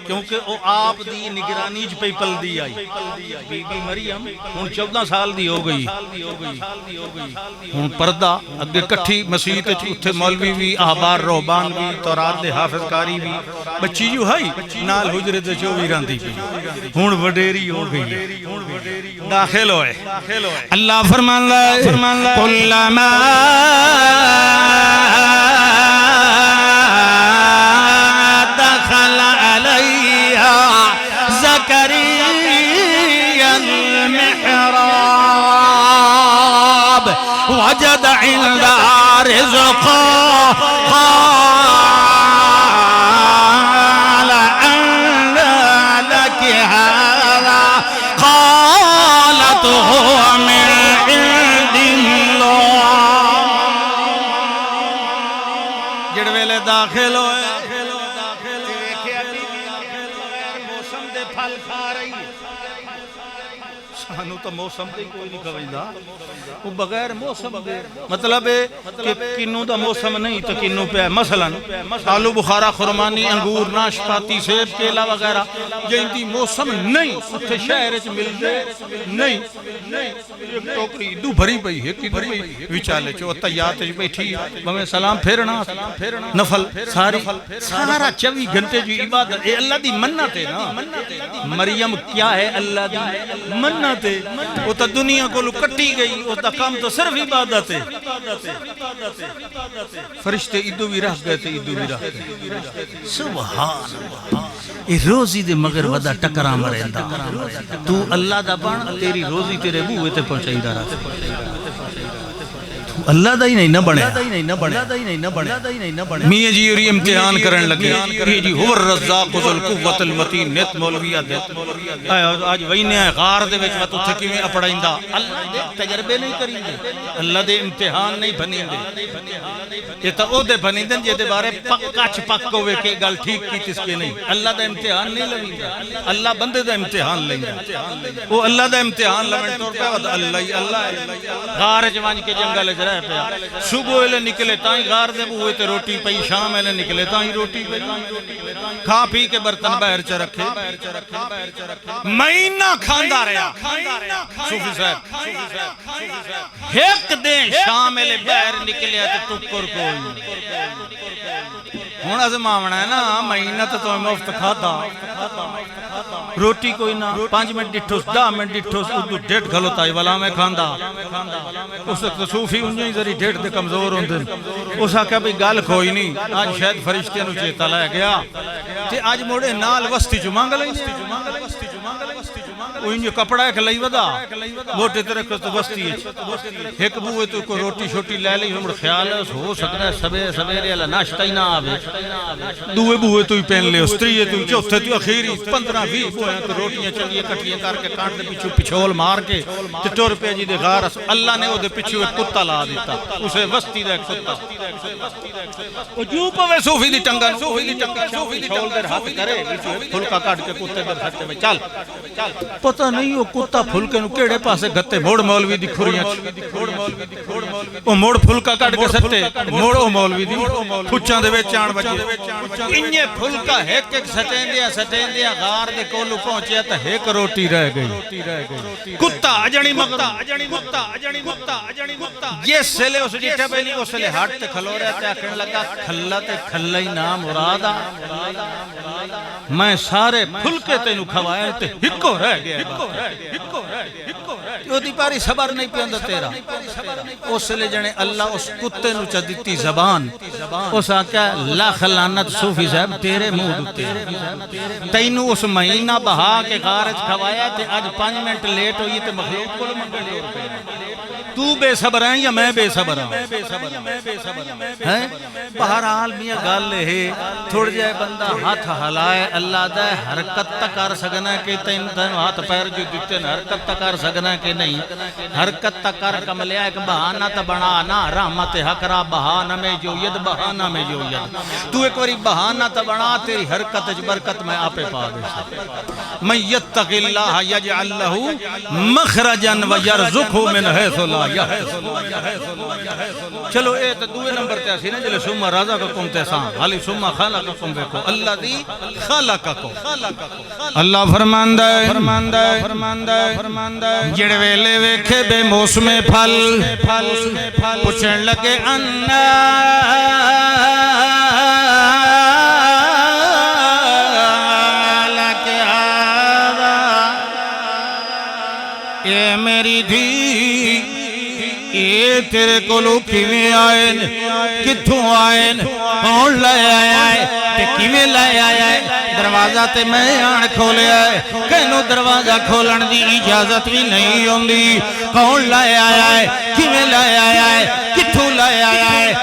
کیونکہ او آپ دی نگرانی چ پئی پل دی آئی. بی بی مریم ہن 14 سال دی ہو گئی. ہن پردہ اگے کٹھی مسجد وچ اوتھے مولوی بھی احبار روحبان بھی تورات دے حافظ کاری بھی بچی جو ہائی نال حجرے تے چوی راندی پئی. ہن وڈیری ہو گئی داخل ہوئے. اللہ فرماندا ہے کلما دخل علیہا زکریا المحراب وجد عندها رزقا قال أنى لك هذا قالت هو من عند الله. جڑ ویلے داخل ہوئے موسم دے پھل کھا رہی سانو تو موسم دے کوئی نہیں کھویندا. وہ بغیر موسم دے مطلب ہے کہ کنوں دا موسم نہیں تو کنوں پہ مثلا آلو بخارا خرمانی انگور ناشپاتی سیب کیلا وغیرہ جن دی موسم نہیں اتھے شہر وچ مل جائے نہیں. ایک ٹوکری دو بھری پئی ہے کی بھری وچالے چو تیات وچ بیٹھی بھویں سلام پھیرنا نفل سارا 24 گھنٹے جو عبادت اے اللہ دی منت ہے نا. مریم کیا ہے اللہ دی منت منت ہے وہ تو دنیا کو کٹی گئی اس دا کام تو صرف عبادت ہے فرشتے ادو بھی رہ گئے تھے ادو بھی رہ گئے سبحان اللہ یہ روزی دے مگر ودا ٹکرا مریندا تو اللہ دا بن تیری روزی تیرے بوئے تے پہنچائیدا رہا اللہ دا ہی نہیں نہ بنے میاں جی اور امتحان کرن لگے یہ جی ہو الرزاق ذو القوت المتین نت مولویہ دے آج وینے غار دے وچ وت اوتھے کیویں اپڑائندا اللہ دے تجربے نہیں کریندے اللہ دے امتحان نہیں بنیندے یہ تا او دے بنیندن جے دے بارے کچھ پک ہوے کہ گل ٹھیک کی تس کے نہیں اللہ دا امتحان نہیں لویندا اللہ بندے دا امتحان لیندا او اللہ دا امتحان لوین طور پہ اللہ غار وچ ونج کے جنگل وچ رہ پیا صبح ویلے نکلے تائیں غار دے بوئے تے روٹی پئی شام ویلے نکلے تائیں روٹی پئی کھا پی کے برتن باہر چ رکھے مہینہ کھاندا رہیا صوفی صاحب ایک دن شام ویلے باہر نکلیا تے ٹکر کوئی ہن ازماونا ہے نا مہینہ تو مفت کھادا روٹی کوئی نہ 5 منٹ ڈٹھوس 10 منٹ ڈٹھوس اردو ڈیٹ گھلوتا ہے والا میں کھاندا اس وقت صوفی انجی ذری ڈیٹ دے کمزور ہوندے اس آکھیا بھی گل کوئی نہیں آج شاید فرشتے نو چیتا لے گیا تے آج موڑے نال وستی جو مانگ لئی وہ انجی کپڑا ایک لئی ودا موٹے تیرے کو تو وستی ہے ایک بوئے تو کوئی روٹی شوٹی لے لئی ہمڑ خیال ہے ہو سکتا ہے سویرے اللہ ناشتہ ہی نہ آوے دوے بوئے تو ہی پہن لے استریے تو چوتھے تو اخیری 15-20 بوئے تو روٹیاں چلیے کٹیاں کر کے کانٹ دے پیچھو پچھول مار کے ٹور پہ جی دے غار اللہ نے وہ دے پیچھو ایک کتا لا دیتا اسے وستی دے ایک کتا وہ جو پوے صوفی دی ٹنگن چھول در ہاتھ کرے پھلکا کاٹ کے کتے در سکتے میں چل پتہ نہیں وہ کتا پھلکے نو کیڑے پاسے گھتے موڑ مولوی دی کھوریاں وہ موڑ پھلکا کاٹ کے سکتے موڑ او مولوی دی پھچاں دے وچ آن بچے انجے پھلکا ایک ایک سٹین دیا غار دے کولو پہنچیا تا ایک روٹی رہ گئی کتا اجنی مکتا یہ سلے اس جیٹھے پہلی وہ سلے ہاتھ تے کھلو رہے تے آکھنے لگا کھلا تے کھلا ہی نام مرادا میں سارے پھلکے تے نو کھوائے تے ہکو رہ گیا یہ دی پاری صبر نہیں پیندہ تیرا اس لے جنے اللہ اس کتے نو چا دیتی زبان اس آکھا لاکھ لعنت صوفی صاحب تیرے موڈ تیرے تینو اس مہینہ بہا کے غارج کھوایا تے آج 5 منٹ لیٹ ہوئی تے مخلوق کو منگل دور پہ تو بے صبر ہیں یا میں بے صبر ہیں بہرحال میاں گال ہے تھوڑ جائے بندہ ہاتھ ہلائے اللہ دے حرکت تک کر سکنا کہ تین ہاتھ پیر جو دیتے ہیں حرکت تک کر سکنا کہ نہیں حرکت تک کر کملیا ایک بہانہ تا بنانا رحمت حقرہ بہانہ میں جو ید بہانہ میں جو ید تو ایک وری بہانہ تا بنا تیری حرکت برکت میں آپے پا دے من یتق اللہ یجعل لہو مخرجا ویرزقہ من حیث لا چلو اے تو دوے نمبر تے اسی نا جلے سمہ رازہ کا کم تے سان حالی سمہ خالقہ کم دیکھو اللہ دی خالقہ کو اللہ فرماندہ جڑوے لے ویکھے بے موسم پھل پچھن لگے انہا لکے آدھا اے میری دھی اے تیرے کولو کیویں آئین کتھوں آئین کون لے آئے تے کیویں لے آئے دروازہ تے میں آن کھولے آئے کہنو دروازہ کھولن دی اجازت بھی نہیں ہوندی کون لے آئے کیویں لے آئے کتھوں لے آئے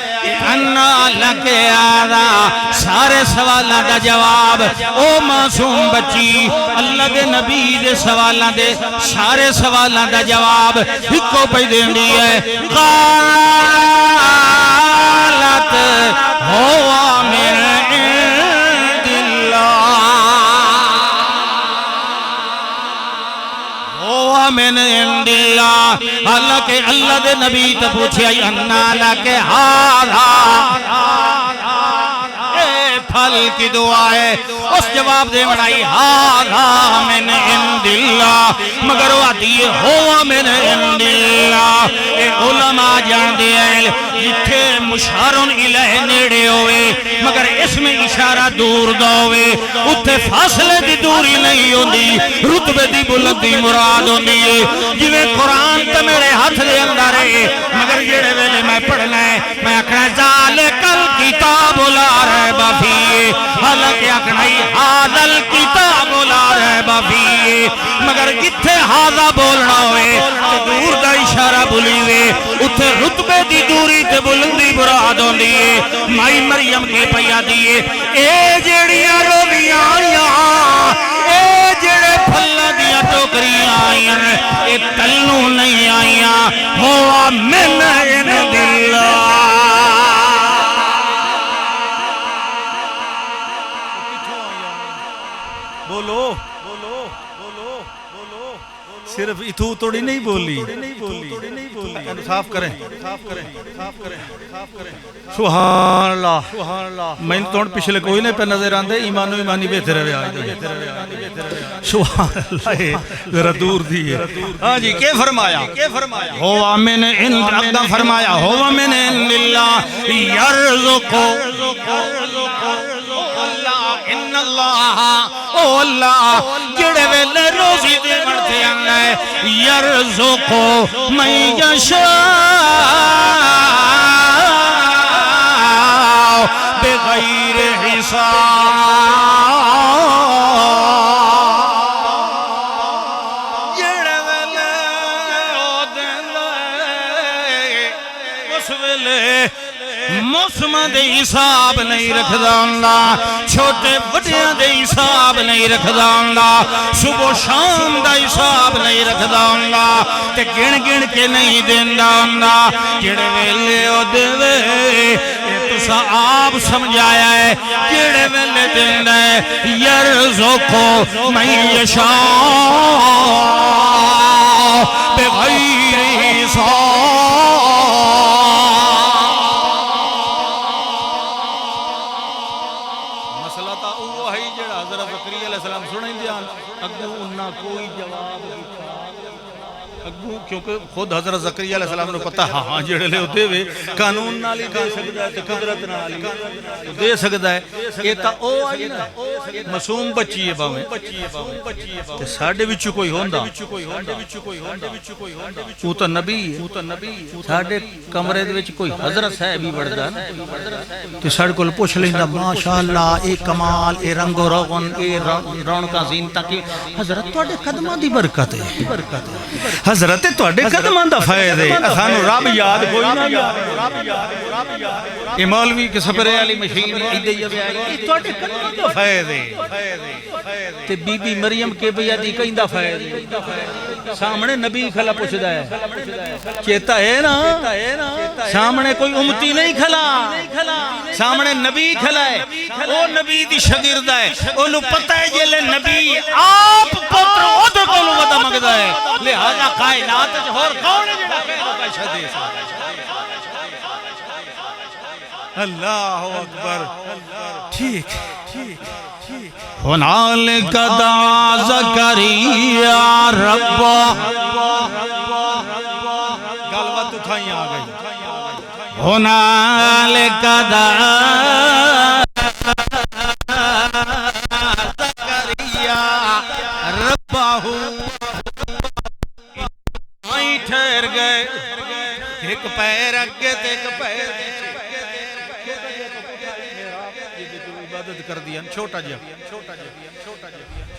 انا لکے آدھا سارے سوالہ دا جواب او معصوم بچی اللہ دے نبی دے سوالہ دے سارے سوالہ دا جواب ہکو پہ دین دی ہے قالت ہوا من عند من عند اللہ اللہ کے اللہ دے نبی تا پوچھے انا لکے ہاں اے پھل کل کی دعا ہے اس جواب دے بڑائی ہاذا من عند اللہ مگر وہ دیئے ہوا من عند اللہ اے علماء جان دے ہیں جتھے مشارن الہ نیڑے ہوئے مگر اس میں اشارہ دور دا ہوئے اتھے فاصلے دی دوری نہیں ہوندی رتبے دی بلندی مراد ہوندی ہے جویں قرآن تے میرے ہاتھ دے اندر ہے مگر جڑے ویلے میں پڑھنا ہے میں اکھنا ذالک الکتاب لا ریب فیہ حالانکہ اکھنا ہی ھذا الکتاب لا ریب فیہ مگر جتھے ھذا بولنا ہوئے دور دا اشارہ بولی ہوئے اتھے رتبے دی دوری تے بلندی مراد ہوندی ہے مائی مریم کے پیا دیے اے جڑیاں رویاں آئیاں اے جڑے پھلا دیا ٹوکریاں آئیاں اے تلنوں نہیں آئیاں ہوا من عند اللہ بولو صرف اتھو توڑی نہیں بولی صاف کریں سبحان اللہ میں توڑ پچھلے کوئی نہیں پہ نظر آندے ایمانو ایمانی بہتر ہے سبحان اللہ ذرا دور دیئے ہاں جی کیا فرمایا ہوا من عند اقدام فرمایا ہوا من عند اللہ یرزقو ان اللہ او اللہ جڑے ویلے روزی دے بڑھتے آنا ہے یرزقو من یشاء بغیر حساب جڑے ویلے او دن اس ویلے موسم دے حساب نہیں رکھدا اللہ چھوٹے بڑیاں دے حساب نہیں رکھدا اللہ صبح شام دا حساب نہیں رکھدا اللہ تے گن گن کے نہیں دیندا اللہ جڑے ویلے او دے تسا آپ سمجھایا ہے جڑے ویلے دیندا ہے یرزقو من یشاء بغیر حساب کیونکہ خود حضرت زکریا علیہ السلام نے پتہ ہاں جڑے لے ہوتے ہوئے قانون نالی دے سکتا ہے تو قدرت نالی دے سکتا ہے یہ تا او آئی نا مسوم بچی ہے باویں تے ساڑھے بچو کوئی ہوندہ وہ تا نبی ہے ساڑھے کمرے دے وچ کوئی حضرت صاحب بھی بڑھدا تے ساڑھے کو پوچھ لیندہ ماشاءاللہ اے کمال اے رنگ و روغن اے رونقاں زینتاں کی حضرت توڑے قدمہ دی برکت ہے حضرت توڑے قدمان دا فائد ہے اسانو رب یاد کوئی نہ یاد یہ مولوی کے سپرے علی مشین ایدیہ بھی آئی یہ توڑے قدمان دا فائد ہے تے بی بی مریم کے بیا دی کہیں دا فائد ہے سامنے نبی کھلا پوچھدا ہے چیتا ہے نا سامنے کوئی امتی نہیں کھلا سامنے نبی کھلا ہے وہ نبی دی شگرد ہے انہوں پتہ ہے جلے نبی آپ پتر ادھر کو ودا مگدہ ہے لہذا کائنات اور کون ہے جڑا پہلو کا شدیث اللہ اکبر ٹھیک ہنالک دعا زکریا ربا گلوت اٹھائیں آ گئی ہنالک دعا زکریا ربا آئیں ٹھہر گئے ایک پیر اگے تے ایک پیر عبادت کر دیا چھوٹا جا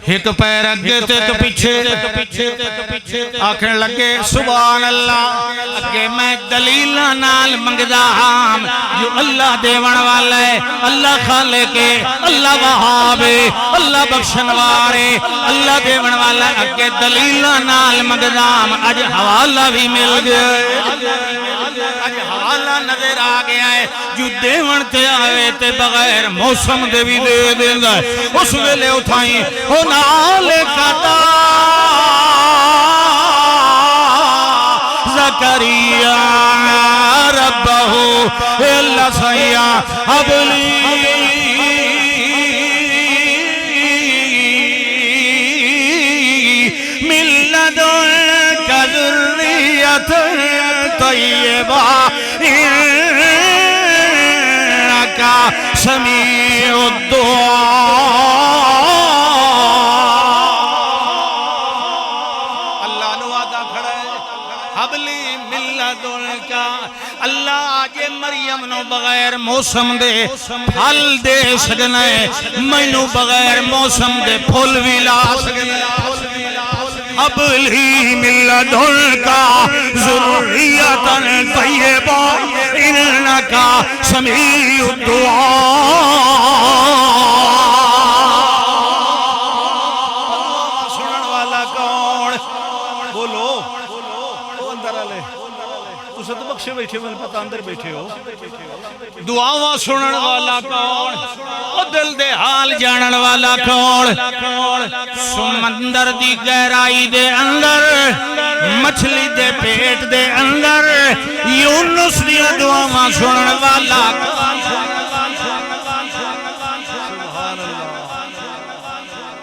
ایک پیر اگے تے تو پیچھے آکھنے لگے سبحان اللہ اگے میں دلیل نال منگدا ہاں جو اللہ دیوان والا ہے اللہ خالق ہے اللہ وہاب ہے اللہ بخشنوار ہے اللہ دیوان والا ہے اگے دلیل نال منگدا ہاں اج حوالہ بھی مل گیا اج حوالہ نظر آ گیا ہے جو دیوان تے آوے تے بغیر موسم دے بھی دے دیندا ہے اس ویلے اٹھائیں ہنالک زکریا ربہ اللہ سیاں حبلی ذریۃ طیبہ انک سمیع الدعاء۔ اللہ نے وعدہ کھڑا ہے حبلی من لدنک، اللہ آجے مریم نو بغیر موسم دے پھل دے سکنا ہے، مینو بغیر موسم دے پھل بھی لا سکنا ہے۔ حبلی من لدنک ذریۃ طیبہ انک سمیع الدعاء۔ سنن والا کون؟ بولو اندر آلے تسے تو بخشے بیٹھے میں پتہ اندر بیٹھے ہو۔ دعاواں سنن والا کون؟ دل دے حال جانن والا کون؟ سمندر دی گہرائی دے اندر، مچھلی دے پیٹ دے اندر یونس دی دعاواں سنن والا کون؟ سبحان اللہ۔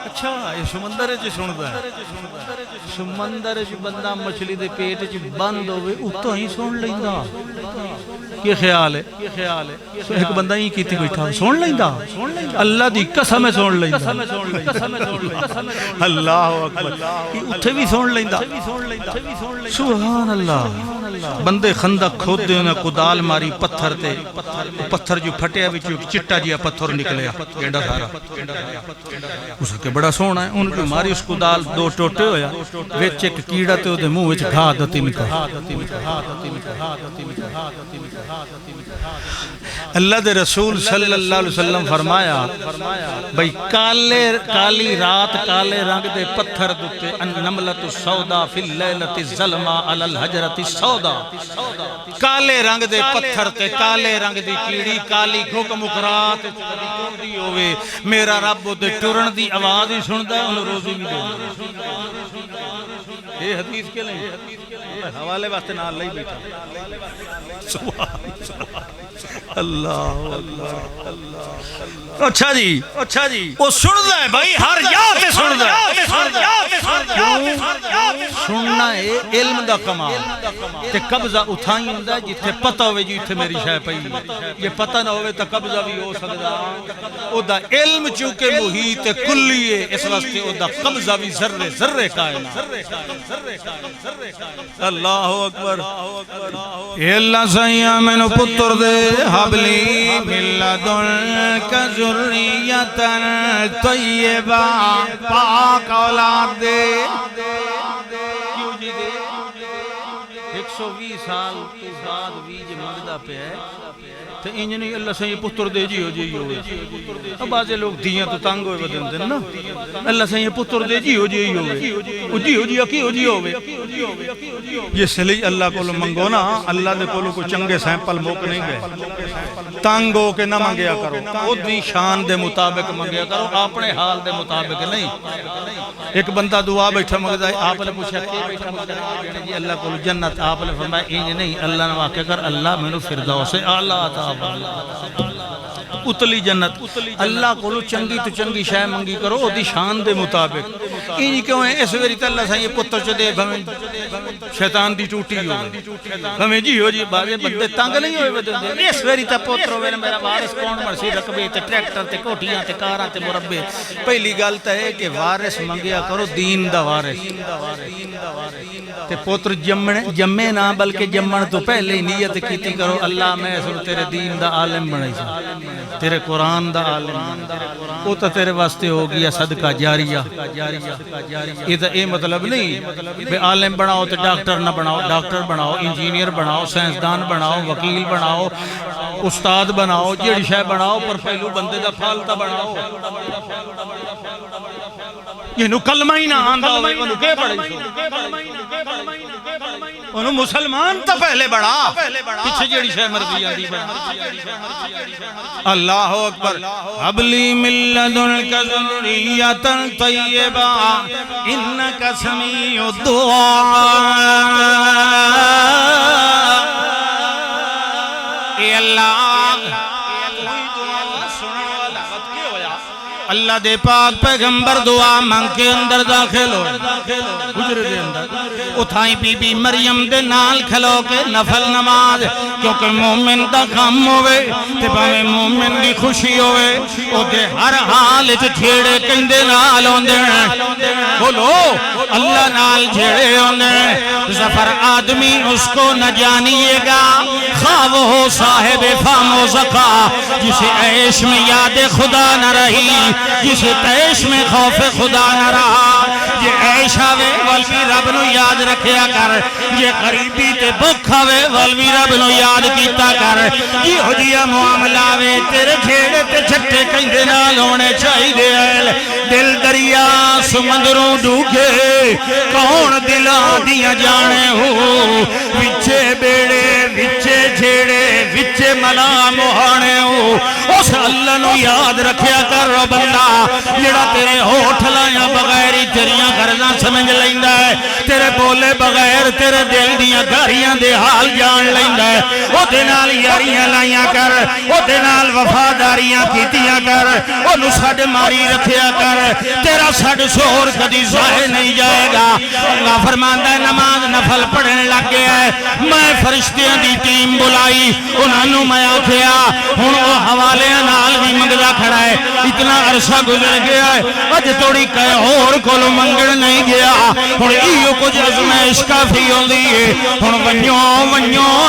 اچھا یہ سمندر ہے جی سندا ہے، سمندر ہے جی بندہ مچھلی دے پیٹ جی بند ہوئے اتوں ہی سن لیندا۔ یہ خیال ہے ایک بندہ ہی کیتی بیٹھا سن لیندا، اللہ دی قسم ہے سن لیندا۔ اللہ اکبر، اتھے بھی سن لیندا۔ سبحان اللہ۔ بندے خندق کھود دے انہیں کدال ماری پتھر تے، پتھر جو پھٹیا وچ چٹا جیا پتھر نکلیا گینڈا سارا، اس کے بڑا سونا ہے، ان جو ماری اس کدال دو ٹوٹے ہویا وچ ایک کیڑا تے دے منہ وچ گھا دتی نکل۔ اللہ دے رسول صلی اللہ علیہ وسلم فرمایا بھئی کالی رات کالے رنگ دے پتھر دوتے النملۃ السودا فی اللیلۃ الظلماء علی الحجرۃ السودا، کالے رنگ دے پتھر تے کالے رنگ دی کیڑی کالی گھک مکرات دی ہوئے، میرا رب دے ٹرن دی آواز ہی سندا ہے، انہوں روزی بھی دے۔ یہ حدیث کے لئے حوالے واسطے نال لئی بیٹھا۔ اللہ اچھا جی وہ سندا ہے بھائی، ہر جا تے سندا ہے۔ سننا ہے علم دا کمال تے قبضہ اتھائی ہوندا ہے جتھے پتہ ہوئے جی اتھے میری شے پئی، یہ پتہ نہ ہوئے تو قبضہ بھی ہو سکدا۔ او دا علم چونکہ محیط کلی ہے، اس واسطے او دا قبضہ بھی ذرے ذرے کائنات۔ اللہ اکبر۔ اے اللہ سیاں مینوں پتر دے، حبلی من لدنک ذریۃ طیبہ، پاک اولاد دے۔ کیوں جی دے 120 سال کے بعد بیج منگدا پہ ہے تو انج نہیں اللہ سے یہ پتر دے جی ہو جی ہوئے۔ اب بعضے لوگ دیاں تو تانگ ہوئے بدن دن نا، اللہ سے یہ پتر دے جی ہو جی ہوئے، اجی ہو جی اکی ہو جی ہوئے۔ یہ سلی اللہ کو منگو نا، اللہ دے کو کوئی چنگے سیمپل موک نہیں گئے، تانگ ہو کے نہ منگیا کرو، او دی شان دے مطابق منگیا کرو، اپنے حال دے مطابق نہیں۔ ایک بندہ دعا بیٹھا مگدہ ہے، آپ نے پوچھا کہ بیٹھا مگدہ ہے جی اللہ کو جنت، آپ نے فرمایا انج نہیں، اللہ نے واقع کر اللہ میں نے فردوس اعلیٰ عطا اتلی جنت۔ اللہ کو چنگی تو چنگی شے منگی کرو او دی شان دے مطابق۔ انج کیوں ہے اس ویری تے اللہ سے یہ پتر چ دے بھویں شیطان دی ٹوٹی ہو بھویں جی ہو جی، بازے بندے تنگ نہیں ہوئے بدے اس ویری تے پتر ہوئے میرا وارث کون مرسی، رقبے تے ٹریکٹر تے کوٹھیاں تے کاراں تے مربے۔ پہلی گل تے ہے کہ وارث منگیا کرو دین دا وارث، تے پتر جمے نہ بلکہ جمن تو پہلے ہی نیت کیتی کرو اللہ میں سن تیرے دین دا عالم بنائی سی، تیرے قرآن دا عالم، وہ تو تیرے واسطے ہو گیا صدقہ جاریہ۔ یہ مطلب نہیں بے عالم بناؤ تو ڈاکٹر نہ بناؤ، ڈاکٹر بناؤ، انجینئر بناؤ، سائنسدان بناؤ، وکیل بناؤ، استاد بناؤ، جیڑی شے بناؤ، پر پہلو بندے دا پھالتا بناؤ۔ یہ نو کلمہ ہی نہ آندہ ہوئے انہوں کے پڑھے انہوں مسلمان تا پہلے بڑھا، پیچھے جیڑی شے مرضی آدھی بڑھا۔ اللہ اکبر۔ حبلی من لدنک ذریۃ طیبہ انک سمیع الدعاء۔ اے اللہ اللہ دے پاک پیغمبر دعا مانگ کے اندر داخل ہو حجرے دے اندر اتھائی بی بی مریم دے نال کھلو کے نفل نماز کیونکہ مومن دا غم ہوئے تے باویں مومن دی خوشی ہوئے او دے ہر حال چ جھیڑے کہندے نال ہوندے بولو اللہ نال جھیڑے ہوندے ظفر آدمی اس کو نہ جانیے گا خواہ وہ صاحب فام و زکا جسے عیش میں یاد خدا نہ رہی جسے تیش میں خوف خدا نہ رہا یہ عیش آوے والوی رب نو یاد رکھیا کر یہ غریبی تے بھوک آوے والوی رب نو یاد کیتا کر یہ حجیہ معاملہ آوے تیرے جھیڑے تے چھٹے کہندے نال ہونے چاہی دے دل دریا سمندروں ڈوکے کون دلان دیا جانے ہو وچے بیڑے وچے جھیڑے وچے ملا مہانے ہو اس اللہ نو یاد رکھیا کر رو بندہ جڑا تیرے ہوٹھ لائیا بغیر ہی تیریاں غرضاں سمجھ لیندہ ہے تیرے بولے بغیر تیرے دل دیاں گھریاں دے حال جان لیندہ ہے او دنال یاریاں لائیاں کر او دنال وفاداریاں کیتیاں کر او نو سڑ ماری رکھیا کر تیرا سڑ شور کدی ظاہر نہیں جائے گا اللہ فرماندہ ہے نماز نفل پڑھنے لگ گیا ہے میں فرشتیاں دی ٹیم بلائی انہوں نے میں آکھیا ہن وہ حوالے نال بھی منگدا کھڑا ہے اتنا عرصہ گزر گیا ہے اج توڑی کہے اور کولو منگڑ نہیں گیا ہن ایو کچھ ازمائش کافی ہوندی ہے ہن ونجو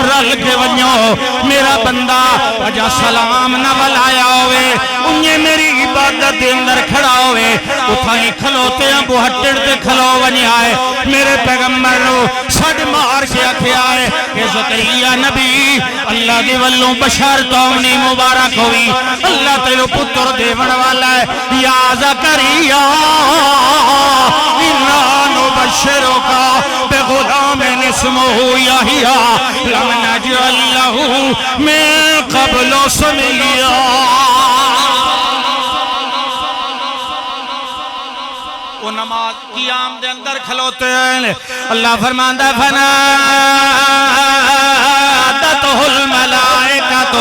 رل کے ونجو میرا بندہ اجا سلام نہ بلایا ہوئے انہیں میری عبادت دے اندر کھڑا ہوئے اتھائی کھلوتے ہیں بوہٹڑ تے کھلو ونی آئے میرے پیغمبر نو سڑ مار کے آکھے آئے کہ زکریہ نبی اللہ دی ولوں بشار تومنی مبارک ہوئی اللہ تیرو پتر دیون والا ہے یا زکریہ اِنَّا نُبَشِّرُكَ بِغُلَامٍ اسْمُهُ یحییٰ لَمْ نَجْعَل لَّهُ مِن قَبْلُ سَمِیًّا وہ نماز قیام دے اندر کھلوتے ہیں اللہ فرماندہ فنادته الملائکۃ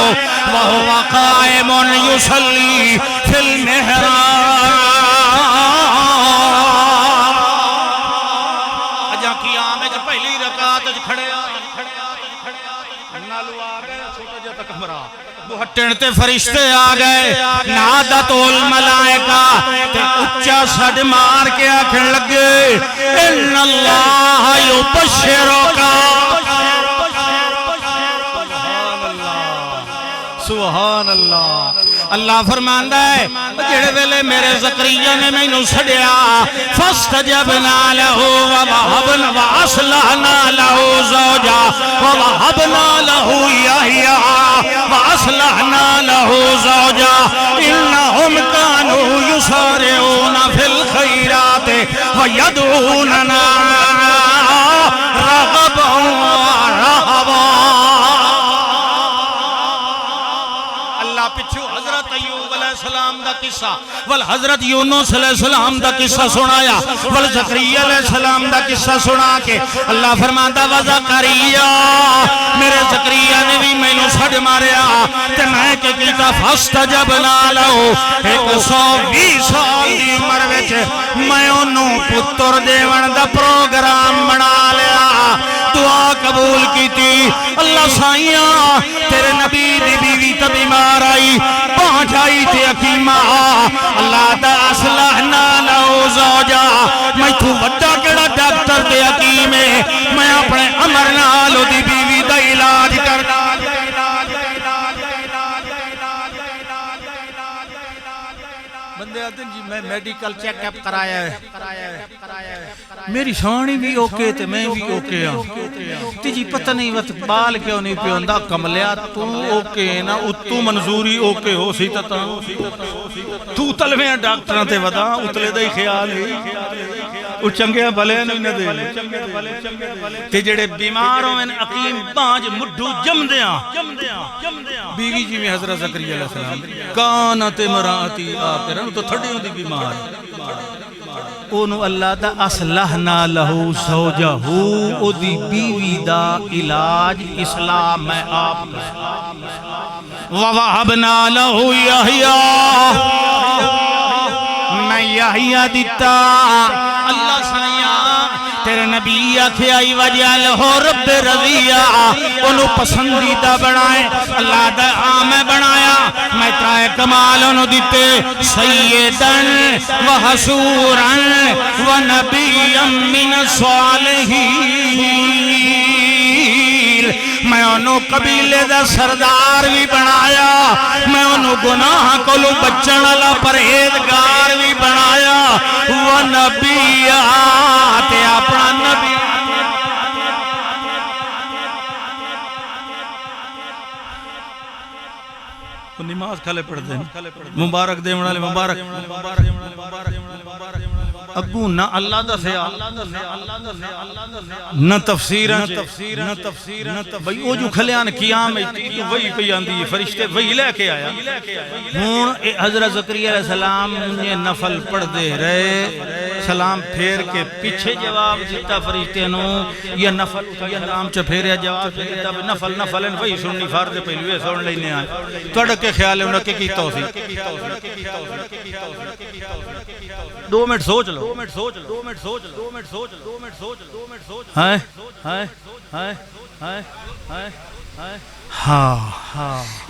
وهو قائم یصلی فی المحراب اجا قیام وچ پہلی رکعت وچ کھڑے نالو آ گئے چھوٹا جا تک کمرہ بہٹن تے فرشتے آ گئے نادت الملائکہ تے اچھا سڑ مار کے آکھن لگے ان اللہ یبشرک سبحان اللہ اللہ فرماندہ ہے جڑے ویلے میرے زکریہ نے میں نو سڑیا فاستجبنا لہو ووہبنا واسلحنا لہو زوجا ووہبنا لہو یحییٰ واسلحنا لہو زوجا انہم کانوا یسارعون فی الخیرات ویدعوننا رغبا ورہبا پچھو حضرت ایوب علیہ السلام دا قصہ والحضرت یونس علیہ السلام دا قصہ سنایا والزکریہ علیہ السلام دا قصہ سنا کے اللہ فرماتا وزکریہ میرے زکریہ نے بھی میں نو سڑ ماریا تے میں کہ کیتا فاستجبنا لہو 120 سال دی عمر وچ میں انہوں پتر دیون دا پروگرام بنا لیا دعا قبول کی تھی اللہ سائیاں تیرے نبی دی بیوی تا بیمار آئی پہنچ آئی تھی حکیمہ اللہ دا اصلحنا لہو زوجا میں تو وڈا کیڑا ڈاکٹر تے حکیمے میں اپنے عمر نالو دی بیوی دا علاج کرنا بندے آتے جی میں میڈیکل چیک اپ کرایا ہے میری شانی بھی اوکے تے میں بھی اوکے ہاں تی جی پتہ نہیں وقت بال کیوں نہیں پیوندا کملیا تو اوکے نا اتو منظوری اوکے ہو سی تا تو تلویں ڈاکٹراں تے ودا اتلے دا ہی خیال ہے او چنگے بھلے نہیں دے تے جڑے بیمار ہوئے عقیم پانچ مڈھو جم دیاں بیوی جی میں حضرت زکریہ علیہ السلام کانت مراتی آکرن تو تھڑیوں دی بیمار اونو اللہ دا اصلحنا لہو زوجہو او دی بیوی دا علاج اسلام میں آپ ووہبنا لہو یحییٰ یحییٰ دیتا اللہ سائیاں تیرے نبی آکھے آئی وجعلہ رب رضیہ انہوں پسندیدہ بنائے اللہ دا آمیں بنایا میں ترائے کمال انہوں دیتے سیدن و حسورن و نبی من صالحین میں انہوں قبیلے دا سردار بھی بنایا میں انہوں گناہ کو لو بچن اللہ پرہیزگار بھی بنایا وہ نبی آتے اپنا نبی نماز کھلے پڑھ دیں مبارک دے منالے مبارک ابو نہ اللہ دا سیا نہ تفسیر بھئی او جو کھلیان قیام تو وہی پہ آندی فرشتے وہی لے کے آیا ہون حضرت زکریا علیہ السلام یہ نفل پڑھ دے رہے سلام پھیر کے پیچھے جواب دیتا فرشتے نو یا نفل یا نام چا پھیریا جواب دیتا نفل وہی سننی فارد پہلوے سن لینے آئے توڑک کے خیال ہے انہوں کی توسی 2 منٹ سوچ لو ہاں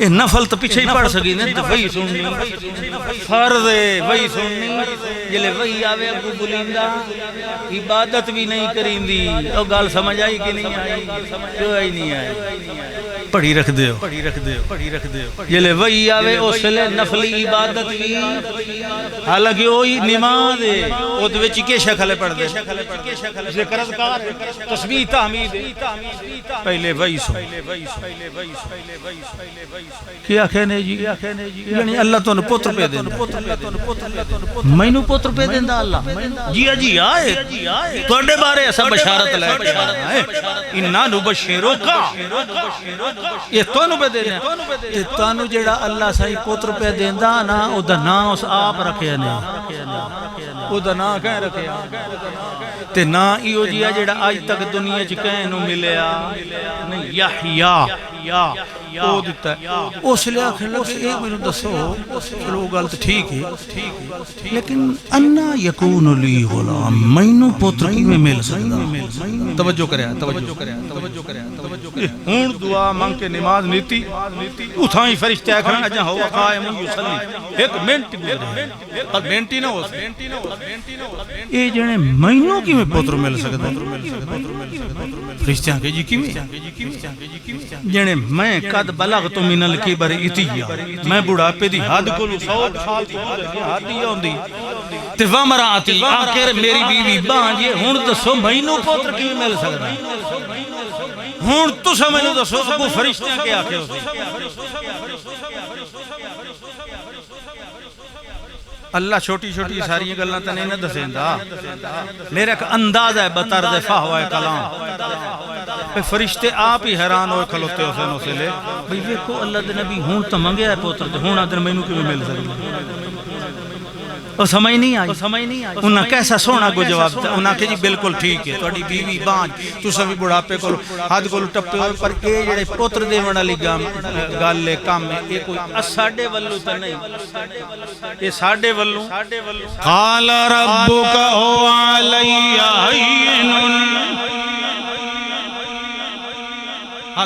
نفل تو پیچھے ہی پڑھ سکی نہیں تو وہی سننی فرض ہے وہی سننی جلے وہی آوے ابو بلیندہ عبادت بھی نہیں کریں دی او گال سمجھ آئی کہ نہیں آئی جو آئی نہیں آئی پڑھی رکھ دے جلے وہی آوے اس لئے نفلی عبادت بھی حالانکہ وہی نماز ہے وہ دوے چکے شکلے پڑھ دے اسے کرزکار تسبیح تحمید پہلے وہی سن کیا کہنے جی یعنی اللہ تو نے پتر پہ دینا میں نو پتر پہ دینا اللہ جی آئے توڑے بارے ایسا بشارت لے کے آئے انہا نبشیروں کا یہ توانو پہ دینا یہ توانو جڑا اللہ سائی پتر پہ دینا نا او دا نا اس آپ رکھے نہیں او دا نا کہیں رکھے تے نا ایو جیا جڑا آج تک دنیا چکہیں نو ملیا نہیں یحییٰ او دیتا ہے اس لئے آخر لگے ایک میں دسو چلو غلط ٹھیک ہے لیکن انا یکون لی غلام مینو پوتر کی میں مل سکتا توجہ کریا ہون دعا مانگ کے نماز نیتی اتھائیں فرشتے اکھران اجاں ہوا قائم یصلی ایک منٹ پر منٹی نہ ہو اے جنے مینو کی میں پوتر مل سکتا فرشتیاں کے جی کی میں جنے میں قد بلغت من الکبر اتیا میں بڑھاپے دی حد کو 100 سال تو حد ہی ہوندی تے ومراتی آخر میری بیوی بانجے ہن دسو مینوں پوتر کی مل سکدا ہن تساں مینوں دسو ابو فرشتیاں کے آکھے ہو اللہ چھوٹی چھوٹی ساری گلاں تے نہیں نہ دسیندا میرا ایک انداز ہے بطرز فہوائے کلام فرشتے آپ ہی حیران ہوئے کھلوتے حسین اسے لے بھئی ویکھو اللہ دے نبی ہون تو منگے ہے پوتر دے ہون آدھر مینوں کی بھی مل سکتا وہ سمجھ نہیں آئی انہاں کیسا سونا کو جواب دیتا انہاں کہ جی بالکل ٹھیک ہے توڑی بیوی بانج تو سبھی بڑھاپے کو حد کو ٹپے ہوئے پر اے جڑے پوتر دے وڑا لی گال لے کام میں اے کوئی ساڑھے ولو تا نہیں اے ساڑھے ولو قال ربک هو علی هین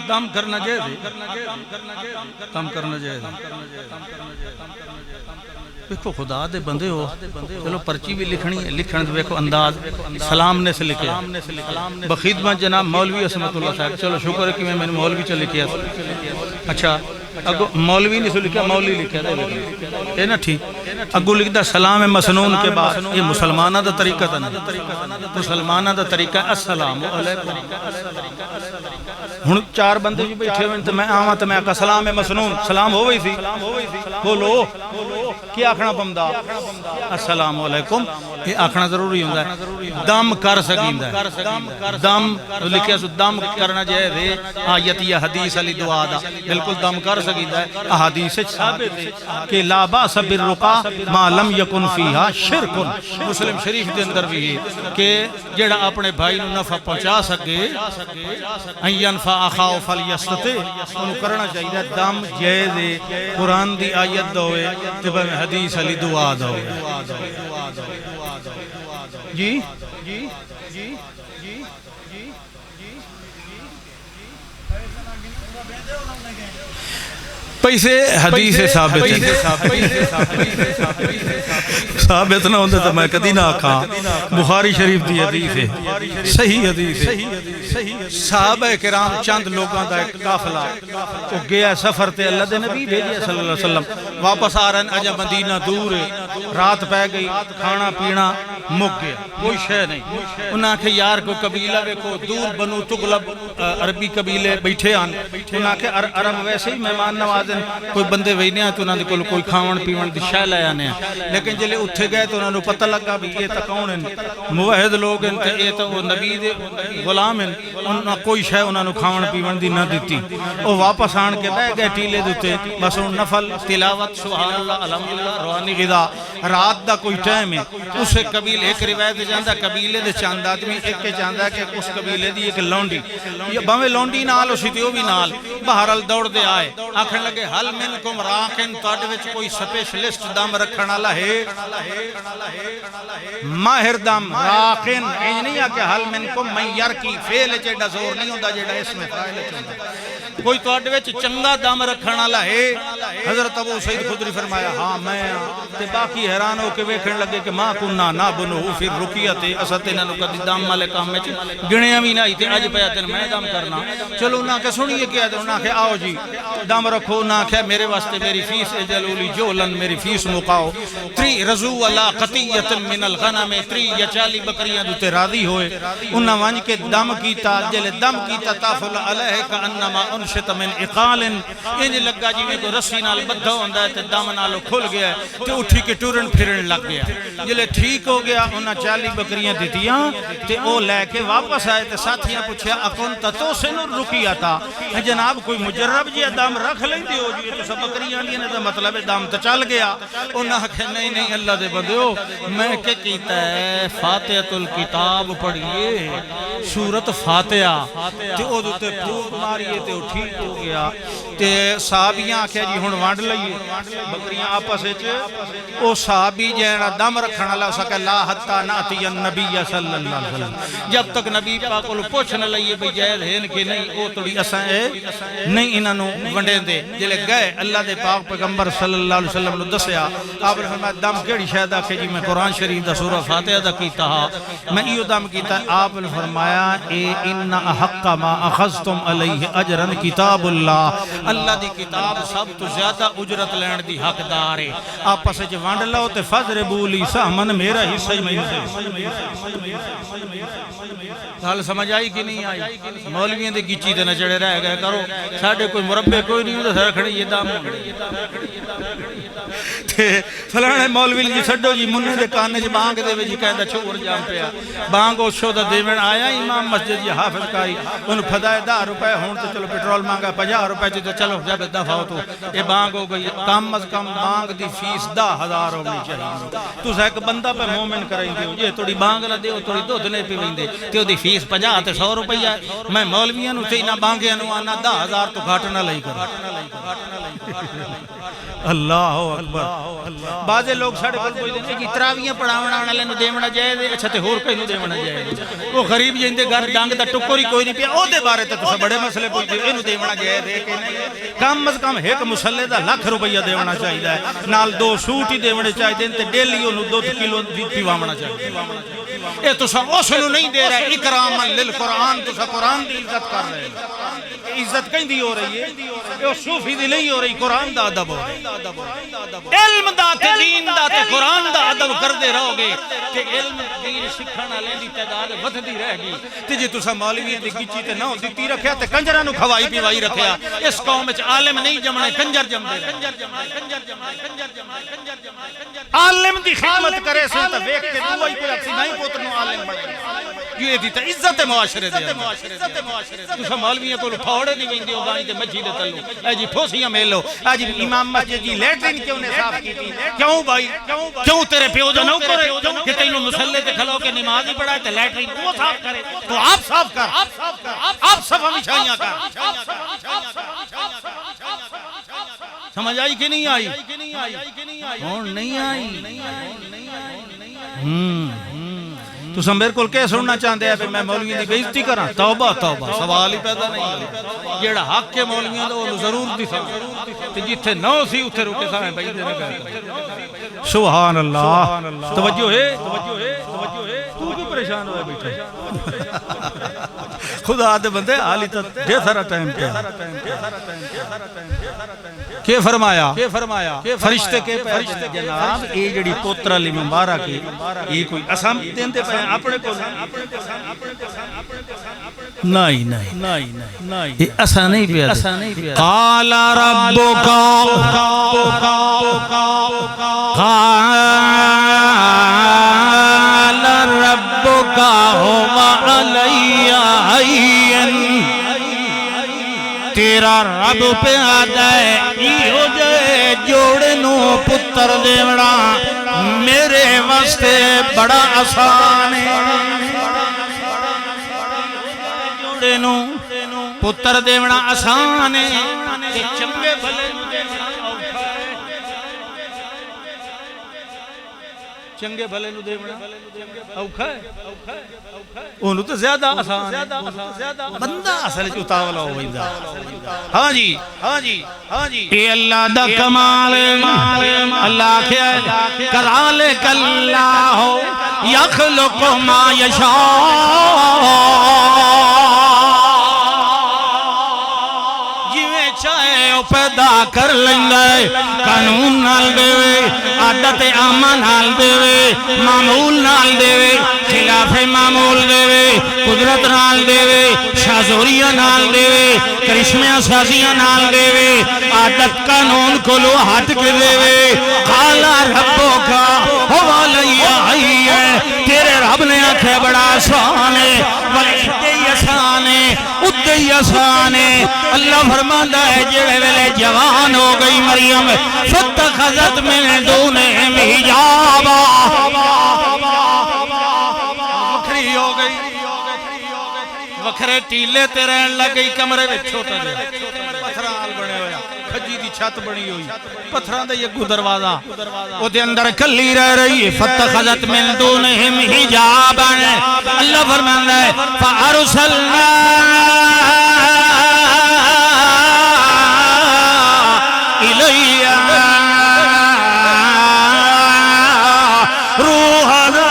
دم کرنا جائے دیکھو خدا دے بندے ہو چلو پرچی بھی لکھنی ہے لکھن دیکھو انداز سلام نے سے لکھے بخدمت جناب مولوی عصمت اللہ صاحب چلو شکر ہے کہ میں نے مولوی چل لکھیا اچھا اگو مولوی نہیں سو لکھا مولوی لکھا ہے نا ٹھیک اگو لکھتا سلام مسنون کے بعد یہ مسلمانہ دا طریقہ تھا مسلمانہ دا طریقہ السلام علیکم ہن 4 بندے جو بیٹھے ہوئے تو میں آواں تو میں آکا سلام مسنون سلام ہو گئی تھی بولو کیا آکھنا پمدا السلام علیکم یہ آکھنا ضروری ہوندا ہے دم کر سکیندا ہے دم لکھیا سو دم کرنا جائے دے آیت یا حدیث علی دعا دا بالکل دم کر سکیندا ہے احادیث ثابت ہے کہ لا باس بالرقا ما لم یکن فیہا شرک مسلم شریف دے اندر بھی ہے کہ جڑا اپنے بھائی نو نفع پہنچا سکے این ینفع اخاو فلیستتے انہوں کرنا چاہیے دم جائز قرآن دی آیت دوئے تبہ حدیث علی دعا دوئے جی پیسے حدیث ثابت نہ ہوندے تو میں کدی نہ آکھاں بخاری شریف دی حدیث ہے، صحیح حدیث ہے۔ صحابہ کرام چند لوگاں دا ایک قافلہ وہ گیا سفر تے اللہ دے نبی بھیجے صلی اللہ علیہ وسلم، واپس آ رہے اجا مدینہ دور ہے، رات پہ گئی، کھانا پینا مک گیا، کوئی شے نہیں۔ انہاں کہ یار کو قبیلہ ویکھو دور بنو تغلب عربی قبیلے بیٹھے آن، انہاں کہ عرب ویسے ہی مہمان نوازن کوئی بندے وینے ہیں تو انہاں دے کول کوئی کھاون پیون دی شے لے آنے ہیں، لیکن جلے اتھے گئے تو انہاں نوں پتہ لگا بھی یہ تا کون ہیں، موحد لوگ ہیں تے یہ تو نبی دے غلام ہیں، انہاں کوئی شے انہاں نوں کھاون پیون دی نہ دتی۔ او واپس آن کے بیٹھ گئے ٹیلے دے تے، بس ان نفل تلاوت سبحان اللہ الحمدللہ روحانی غذا، رات دا کوئی ٹائم ہے، اس قبیلے ایک روایت جاندا قبیلے دے چاند آدمی ایک کے چاندا کہ اس قبیلے دی ایک لونڈی، یہ باویں لونڈی نال ہو سی تے او بھی نال، بہرحال دوڑ دے آئے، آکھن لگے حل منکم راکن تواڈے وچ کوئی سپیشلسٹ دم رکھن والا ہے، ماہر دم راکن، انج نہیں آ کہ حل منکم من یرکی، فعل وچ ایڈا زور نہیں ہوندا جیڑا اس میں فاعل وچ ہوندا، کوئی تواڈے وچ چنگا دم رکھن والا ہے۔ حضرت ابو سعید خدری فرمایا ہاں میں، تے باقی حیران ہو کے ویکھن لگے کہ ما کنا نابنو فی الرقیۃ، اساں انہاں نوں کدی دم والے کام وچ گنیا بھی نہیں تے اج پیا تے میں دم کرنا، چلو انہاں کہ سنیے کیا تے انہاں کہ آؤ جی دم رکھو، نہ کہ میرے واسطے میری فیس جلولی جولن میری فیس مکاؤ، 3 رضو علی قطیۃ من الغنم، 3 یا 40 بکریاں دوتے راضی ہوئے، انہاں ونج کے دم کیتا، جلے دم کیتا تافل علیہ کانما انشط من اقال، انج لگا جی میں کو رسی نال بدھا ہوندا ہے تے دم نالو کھل گیا تے اٹھی کے ٹرن پھرن لگ گیا، جلے ٹھیک ہو گیا انہاں 40 بکریاں دتیاں تے او لے کے واپس آئے تے ساتھیاں پوچھیا اکنت توسن الرقیۃ، جناب کوئی مجرب جی دم رکھ لیندے ہو جی تو سب بکریاں دی نے مطلب دم تے چل گیا، انہاں کہ نہیں نہیں اللہ دے بندیو میں کہ کیتا ہے فاتحۃ الکتاب پڑھیے سورۃ فاتحہ تے او تے پھوک ماریے تے ٹھیک ہو گیا، تے صحابیاں آکھیا جی ہن وانڈ لئیے بکریاں آپس وچ، او صحابی جیڑا دم رکھن والا اس کہ لا حتا ناتی النبی صلی اللہ علیہ وسلم، جب تک نبی پاک کول پوچھ نہ لئیے بھئی جائز ہے کہ نہیں او تھوڑی اساں نہیں انہاں نوں ونڈے دے، جلے گئے اللہ دے پاک پیغمبر صلی اللہ علیہ وسلم نوں دسیا، آپ نے فرمایا دم کیڑی شے دا کہ جی میں قرآن شریف دا سورہ فاتحہ دا کیتا ہا، میں ایو دم کیتا، آپ نے فرمایا اے ان احق ما اخذتم علیہ اجرا کتاب اللہ، اللہ دی کتاب سب تو زیادہ اجرت لین دی حقدار ہے، آپس وچ ونڈ لو تے فضربوا لی سہمن میرا حصہ ہی میں حال سمجھ آئی کہ نہیں آئی؟ مولویوں دے گچی تے نہ چڑے رہ گئے کرو، ساڈے کوئی مربے کوئی نہیں ہوندا سر کھڑی یہ دم فلانے مولوی جی چھڈو جی منہ دے کانے چ بانگ دے وچ کہندا چھوڑ جام پیا، بانگ او شو دا دیون آیا امام مسجد جی حافظ کاری اون فدائے 10 روپے ہون تے چلو پیٹرول مانگا 50 روپے تے چلو جب دفع ہو تو اے بانگ ہو گئی، کم از کم بانگ دی فیس 10,000 ہونی چاہیے، تسا ایک بندہ پہ مومن کرائیں گے جے تھوڑی بانگ نہ دیو تھوڑی دودھ لے پی ویندے تے اودی فیس 50 تے 100 روپیہ، میں مولویاں نوں تے انہاں بانگیاں نوں آنا 10,000 تو گھٹ نہ لئی کر اللہ اکبر۔ بعضے لوگ ساڑھے کل کوئی دینے جی تراویاں پڑھاونا والے نو دیونا جائے دے، اچھا تے ہور کوئی نو دیونا جائے دے، وہ غریب جن دے گھر ڈانگ دا ٹکوری کوئی نہیں پیا او دے بارے تے تو بڑے مسئلے پوچھ دے انو دیونا جائے دے کہ نہیں، کم از کم ایک مسلے دا لاکھ روپیہ دیونا چاہیے دے، نال 2 سوٹ ہی دیونے چاہیے دے تے ڈیلی انو 2 کلو پیوامنا چاہیے دے، اے تو سا اوسنو نہیں دے رہے اکراما للقرآن، تو سا قرآن دی عزت کر رہے ہیں، عزت کہیں دی ہو رہی ہے، یہ صوفی دی نہیں ہو رہی، قرآن دا ادب ہو رہی ہے، علم دا تے دین دا تے قرآن دا ادب کر دے رہو گے تے علم دین سکھن والے دی تعداد ودھدی رہے گی، تے جے تساں مولویاں دی گچی تے نہ دتی رکھیا تے کنجراں نوں کھوائی پیوائی رکھیا، اس قوم وچ عالم نہیں جمنے کنجر جمدے عالم دی خدمت کرے سن تے ویکھ کے تو ہی کوئی اکسی نہیں پوتر نوں عالم بنے، یہ دی تے عزت معاشرے دے تساں مولویاں کول پھوڑے نہیں ویندے ہو گاں تے مجھی دے تلو اے جی ٹھوسیاں میلو، اے جی امام مسجد جی لیٹرین کیوں نے صاف کیتی، کیوں بھائی کیوں تیرے پیو جو نہ کرے کہ تینوں مصلی تے کھلو کے نماز ہی پڑھائے تے لیٹرین وہ صاف کرے تو آپ صاف کر، آپ صفا بچھائیاں کر، سمجھ آئی کہ نہیں آئی؟ کون نہیں آئی؟ تو میرے کو کیا سننا چاہتے ہیں میں مولویوں کی بےزتی کرا؟ توبہ توبہ، سوال ہی پیدا نہیں۔ جیڑا حق کے مولویوں دا وہ ضرور دسا تے جتھے نو سی اتھے رکے سامنے بھائی دے نہ۔ سبحان اللہ، توجہ ہے، تو کیوں پریشان ہوئے بیٹھے؟ خدا دے بندے حالی تا دے سارا ٹائم پہ کہ فرمایا فرشتے کے فرشتے جناب یہ جڑی پوتر علی مبارک یہ کوئی اسام دیندے پے اپنے کو نہیں یہ اسا نہیں پیا۔ قال ربک هو علی عین، تیرا رب پہ آدھا ہے ایہو جے جوڑے نو پتر دیوڑا میرے واسطے بڑا آسان ہے۔ جوڑے نو پتر دیوڑا آسان ہے، چنگے بھلے نو دیوڑا اوکھا ہے۔ چنگے بھلے نو دیوڑا اوکھا ہے، انہوں تو زیادہ آسان ہے، بندہ اصل چوتاولا ہو ویندہ۔ ہاں جی اے اللہ دا کمال اللہ کیا ہے، کذالک اللہ یخلق ما یشاء، جویں چاہے او پیدا کر لیندا ہے، قانون نال دے، عادت عامہ نال دے، معمول نال دے، خلاف معمول دے، قدرت نال دے، شازوریہ نال دے، کرشمیہ سازیہ نال دے، عادت قانون کو لو ہٹ کے دے۔ قال ربک هو علی عین، تیرے رب نے آکھے بڑا آسان ہے، ادے ہی آسان ہے، ادے ہی آسان ہے۔ اللہ فرماتا ہے جڑے ویلے جوان ہو گئی مریم فاتخذت من دونہم حجابا، وکھری ہو گئی، وکھرے ٹیلے تے رہن لگ گئی، کمرے میں چھوٹا جا پتھرال بنے ہویا، کھجی دی چھت بنی ہوئی، پتھران دے یکو دروازہ، او دے اندر کلی رہ رہی ہے۔ فاتخذت من دونہم حجابا، اللہ فرماتا ہے فارسلنا الیہا روحنا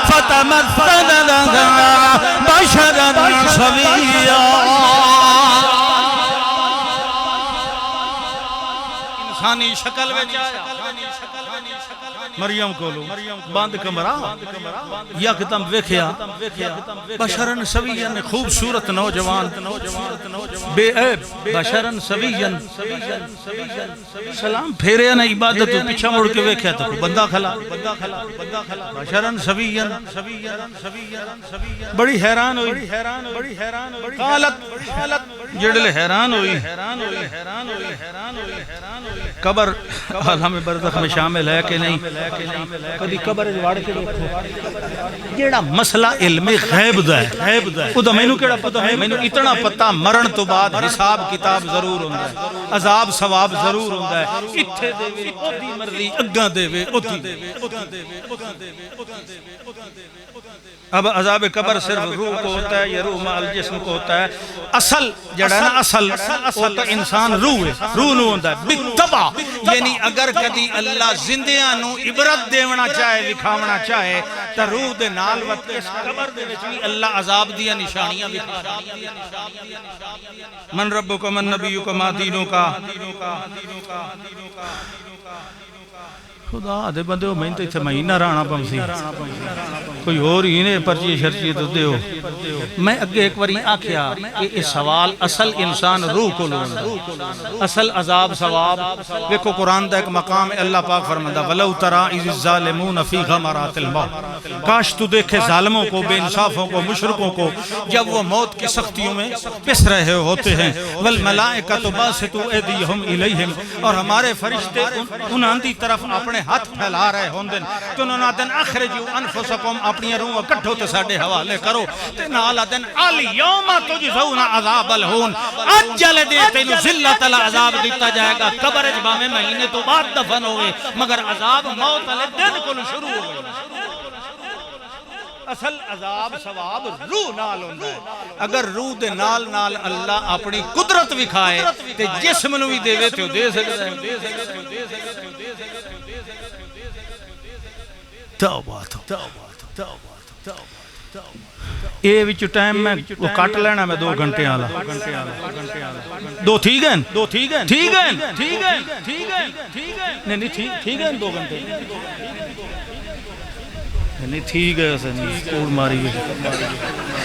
فتمثل لها بشرا سویا۔ انسانی شکل میں جایا مریم کو لو بند کمرہ یکدم ویکھیا بشرن سویین، خوبصورت نوجوان بے عیب، بشرن سویین، سلام پھیرے نہ عبادت پیچھا مڑ کے ویکھیا تو بندہ کھلا، بشرن سویین، بڑی حیران ہوئی، قالت جڑلے حیران ہوئی، قبر عالم برزخ میں شامل ہے کہ نہیں؟ کدی قبر جوڑ کے دیکھو، جیڑا مسئلہ علم غیب دا ہے، او دا مینوں کیڑا پتہ ہے؟ مینوں اتنا پتہ مرن تو بعد حساب کتاب ضرور ہوندا ہے، عذاب ثواب ضرور ہوندا ہے، اتھے دے اودی مرضی اگاں دے اودی دے۔ اب عذاب قبر صرف روح کو ہوتا ہے یا روح مال جسم کو ہوتا ہے؟ اصل جڑا ہے نا، اصل ہوتا انسان روح ہے، روح نو ہوتا ہے بالطبع، یعنی اگر کدی اللہ زندیاں نو عبرت دیونا چاہے، دکھاونا چاہے تو روح دے نال وقت اس قبر دے وچ بھی اللہ عذاب دیا نشانیاں دکھا۔ من ربک من نبیک ما دینک، خدا دے بندے ہو، میں تو اتھے مہینہ رانا پمسی، کوئی اور ہی نے پرچی شرچی تو دے ہو۔ میں اگے ایک واری آکھیا کہ اس سوال اصل انسان روح کو لونا، اصل عذاب ثواب دیکھو قرآن دا ایک مقام ہے، اللہ پاک فرماتا وَلَوْ تَرَا إِذِ الظَّالِمُونَ فِي غَمَرَاتِ الْمَوْتِ، کاش تو دیکھے ظالموں کو، بے انصافوں کو، مشرکوں کو جب وہ موت کی سختیوں میں پس رہے ہوتے ہیں، وَالْمَلَائِكَةُ بَاسِطُو أَيْدِيَهُمْ إِلَيْهِمْ، اور ہمارے فرشتے انہاں دی طرف اپنے ہاتھ پھیلا رہے ہوندن تو انہوں نے اخرجوا انفسکم، اپنی روح کٹھو تے ساڈے حوالے کرو، تے نال دن الیوم تجزون عذاب الہون، اج جل دے تینو ذلت العذاب دیتا جائے گا، قبر جبامے مہینے تو بعد دفن ہوئے مگر عذاب موت علی دن کو شروع ہوئے۔ اصل عذاب ثواب روح نال ہوندا ہے، اگر روح دے نال نال اللہ اپنی قدرت وکھائے تے جسم نو بھی دے تے دے سکدا ہے۔ توبہ توبہ اے وچ ٹائم میں وہ کٹ لینا میں 2 گھنٹے والا، 2 ٹھیک ہیں، ٹھیک ہیں نہیں ٹھیک ہیں 2 گھنٹے نہیں ٹھیک ہے، کوڑ ماری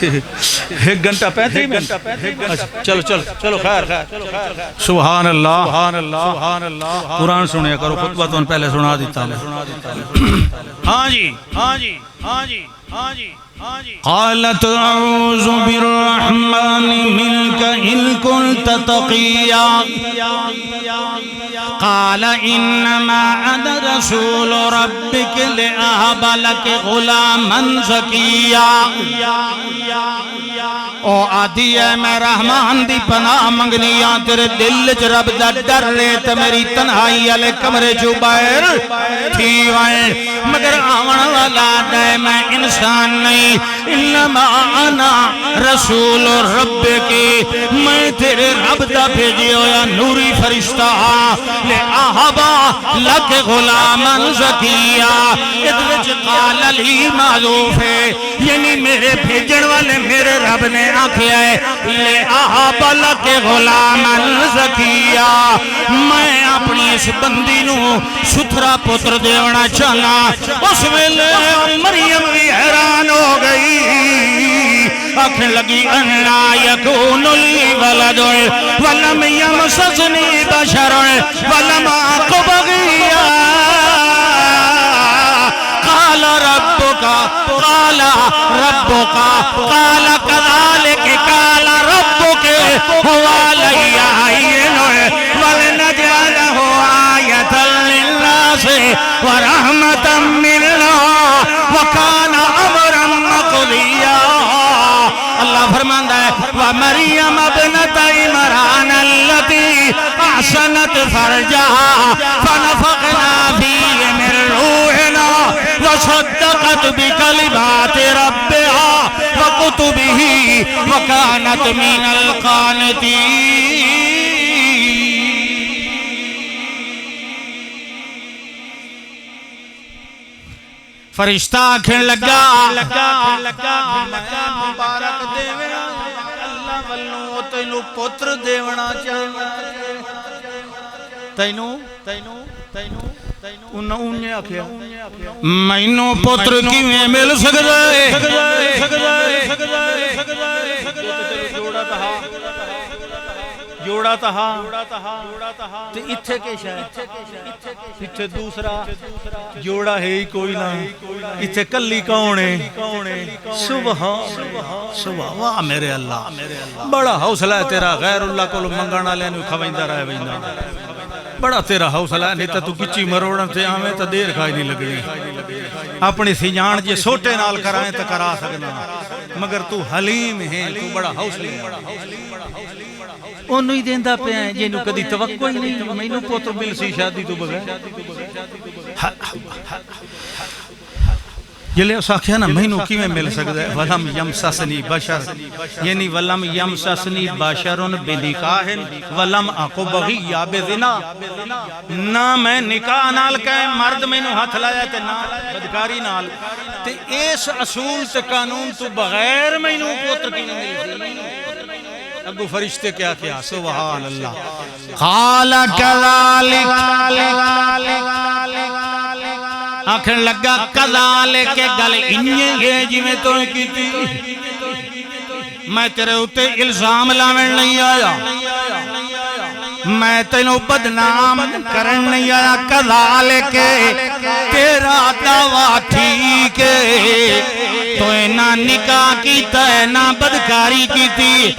1 گھنٹہ 35 منٹ، چلو خیر سبحان اللہ سبحان اللہ۔ قرآن سنیا کرو، خطبہ تو پہلے سنا دیتا ہوں۔ ہاں جی قالت اعوذ بالرحمن منك ان كنت تقيا قال انما انا رسول ربك لاهب لك غلاما زكيا او آدھی ہے میں رحمان دی پناہ منگنیاں، تیرے دل چ رب دا ڈر رے تے میری تنہائی والے کمرے چوں باہر تھی وائے، مگر آون والا دے میں انسان نہیں، انما انا رسول رب کی، میں تیرے رب دا بھیجے ہویا نوری فرشتہ لے آہبا لک غلاما زکیہ، ادرج قال علی معذوف ہے، یعنی میرے بھیجن والے میرے رب نے آکھیا ہے لے آہبا لک غلاما زکیہ، میں اپنی اس بندی نو ستھرا پتر دیونا چاہنا۔ اس ویلے مریم بھی حیران ہو گئی، آنکھیں لگی انا یکون لی ولد ولم یمسسنی بشر ولم اک بغیا قال ربک قال کذالک قال ربک هو علی عین ولنجعلہ آیۃ للناس ورحمۃ منا وکان امرا مقضیا۔ اللہ فرماندا ہے وَمَرْيَمَ ابْنَتَ عِمْرَانَ الَّتِي أَحْصَنَتْ فَرْجَهَا فَنَفَخْنَا فِيهِ مِنْ رُوحِنَا وَصَدَّقَتْ بِكَلِمَاتِ رَبِّهَا وَكُتُبِهِ وَكَانَتْ مِنَ الْقَانِتِينَ۔ فرشتہ آکھیں لگا مبارک دیونا اللہ والنو تینو پتر دیونا چاہنا، تینو انہیں آکھیا مینو پتر کیویں مل سکدا ہے، جوڑا تہا تے اتھے کے شاید اتھے دوسرا جوڑا ہے ہی کوئی نہ، اتھے کلی کون ہے؟ سبحان واہ میرے اللہ، بڑا حوصلہ ہے تیرا، غیر اللہ کو منگانا لینے کھوائندہ رہے ویندہ، بڑا تیرا حوصلہ ہے، نہیں تو کچی مروڑن تے آمیں تو دیر کھائی نہیں لگنی، اپنی سجان جے سوٹے نال کرائیں تو کرا سکنا، مگر تو حلیم ہے، تو بڑا حوصلہ ہے، انہوں ہی دیندہ پہ ہیں جنہوں کدی توقع ہی نہیں، میں انہوں پوتر مل سی شادی تو بغیر یہ لے اس آکھیا نا مینوں کیویں مل سکدا ہے، ولم یمسسنی بشر، یعنی ولم یمسسنی بشر بنکاح ولم اق بغیا بزنا، نہ میں نکاح نال کہے مرد مینوں ہاتھ لایا تے نہ بدکاری نال، تے اس اصول تے قانون تو بغیر مینوں پوتر کیویں مل سی؟ ابو فرشتے کیا کیا سبحان اللہ۔ قال کذالک آنکھیں لگا کذالک کے گل انہیں گے جی میں تو کی تھی، میں تیرے ہوتے الزام لاویں نہیں آیا، میں تینوں بدنام کرن نہیں آیا، کذالک تیرا دعویٰ ٹھیک ہے، تو نہ نکاح کیتا ہے نہ بدکاری کی تھی،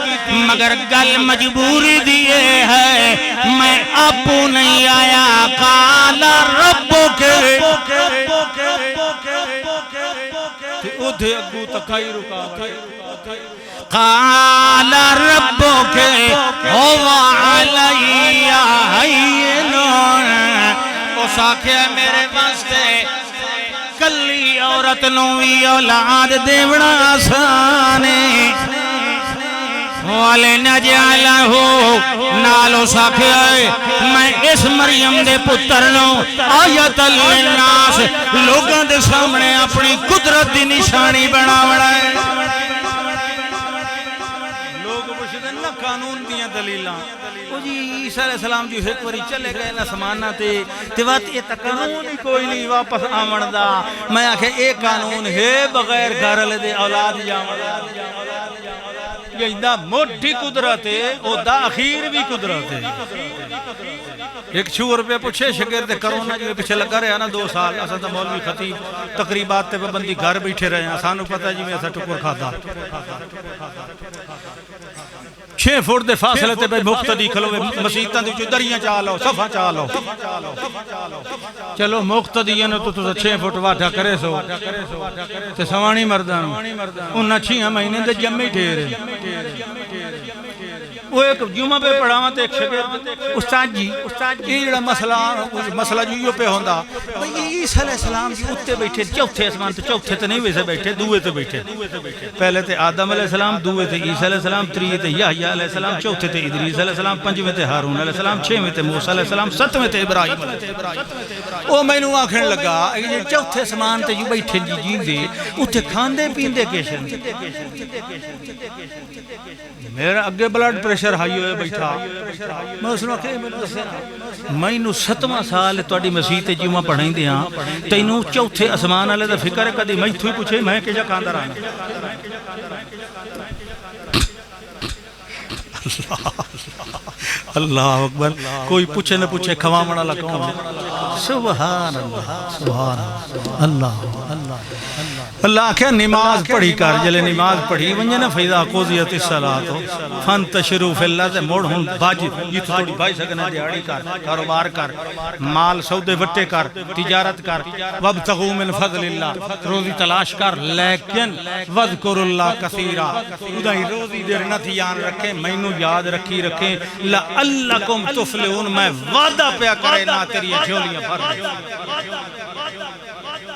مگر گل مجبوری دیئے ہے، میں اپو نہیں آیا، قال ربک ادھے اگو تکائی رکاوٹ قال ربک هو علی هین اس آکھیا میرے واسطے کلی عورت نوں وی اولاد دیونا آسان ہے وَلِنَجْعَلَهُ نالو ساکھیا میں اس مریم دے پتر نوں آیت للناس لوگاں دے سامنے اپنی قدرت دی نشانی بناونا ہے لوگ پوچھدے نا قانون دیاں دلیلاں او جی عیسیٰ علیہ السلام جو ایک واری چلے گئے نا سمانا تے وقت یہ قانون ہی کوئی نہیں واپس آمن دا میں آکھے ایک قانون ہے بغیر گھر والے دے اولاد جاون دا یہ دا موٹی قدرت ہے او دا اخیر بھی قدرت ہے ایک چھو روپے پوچھے شگرد کرونا جو پیچھے لگا رہا نا 2 سال اسا تا مولوی خطیب تقریبات تے پابندی گھر بیٹھے رہے ہیں سانو پتہ ہے جی میں ایسا ٹکر کھاتا 6 فٹ دے فاصلے تے بھائی مقتدی کھلوے مسیتاں دی دریاں چا لو صفا چا لو چلو مقتدیاں نو تو 6 فٹ واٹا کرے سو تے سوانی مردان انہاں 6 مہینے دے جمے ٹھہرے وہ ایک جمعہ پہ پڑھاواں تے ایک شگرد استاد جی یہ جڑا مسئلہ جو یہ پہ ہوندا بھئی عیسیٰ علیہ السلام جی اتے بیٹھے چوتھے اسمان تے چوتھے تے نہیں ویسے بیٹھے دوے تے بیٹھے پہلے تے آدم علیہ السلام دوے تے عیسیٰ علیہ السلام تریے تے یحییٰ علیہ السلام چوتھے تے ادریس علیہ السلام پنجویں تے ہارون علیہ السلام چھویں تے موسیٰ علیہ السلام ستویں تے ابراہیم علیہ السلام او مینوں آکھن لگا یہ چوتھے اسمان تے جو بیٹھے جی دے اتے کھاندے پیندے کیشن میرا اگے بلڈ پریشر ہائی ہوئے بیٹھا میں اس نے کہ میں نو 7واں سال تواڈی مسیح تے جمعہ پڑھائیں دیاں تینوں چوتھے اسمان والے دا فکر ہے کدی میں تھوئی پوچھے میں کیجا کھاندا رہنا اللہ اکبر کوئی پوچھے نہ پوچھے کھوامن والا کون سبحان اللہ سبحان اللہ اللہ اللہ کیا نماز پڑھی کر جلے نماز پڑھی ونجے نا فیضا قضیت الصلاۃ فانتشروا فی الارض موڑ ہن باج یہ تھوڑی بھائی سکنا دیہڑی کر کاروبار کر مال سودے وٹے کر تجارت کر وابتغوا من فضل اللہ روزی تلاش کر لیکن واذکروا اللہ کثیرا خدائی روزی دیر نہ یاد رکھے مینوں یاد رکھی رکھیں لعلکم تفلحون میں وعدہ پیا کرے نہ تیری جھولیاں بھر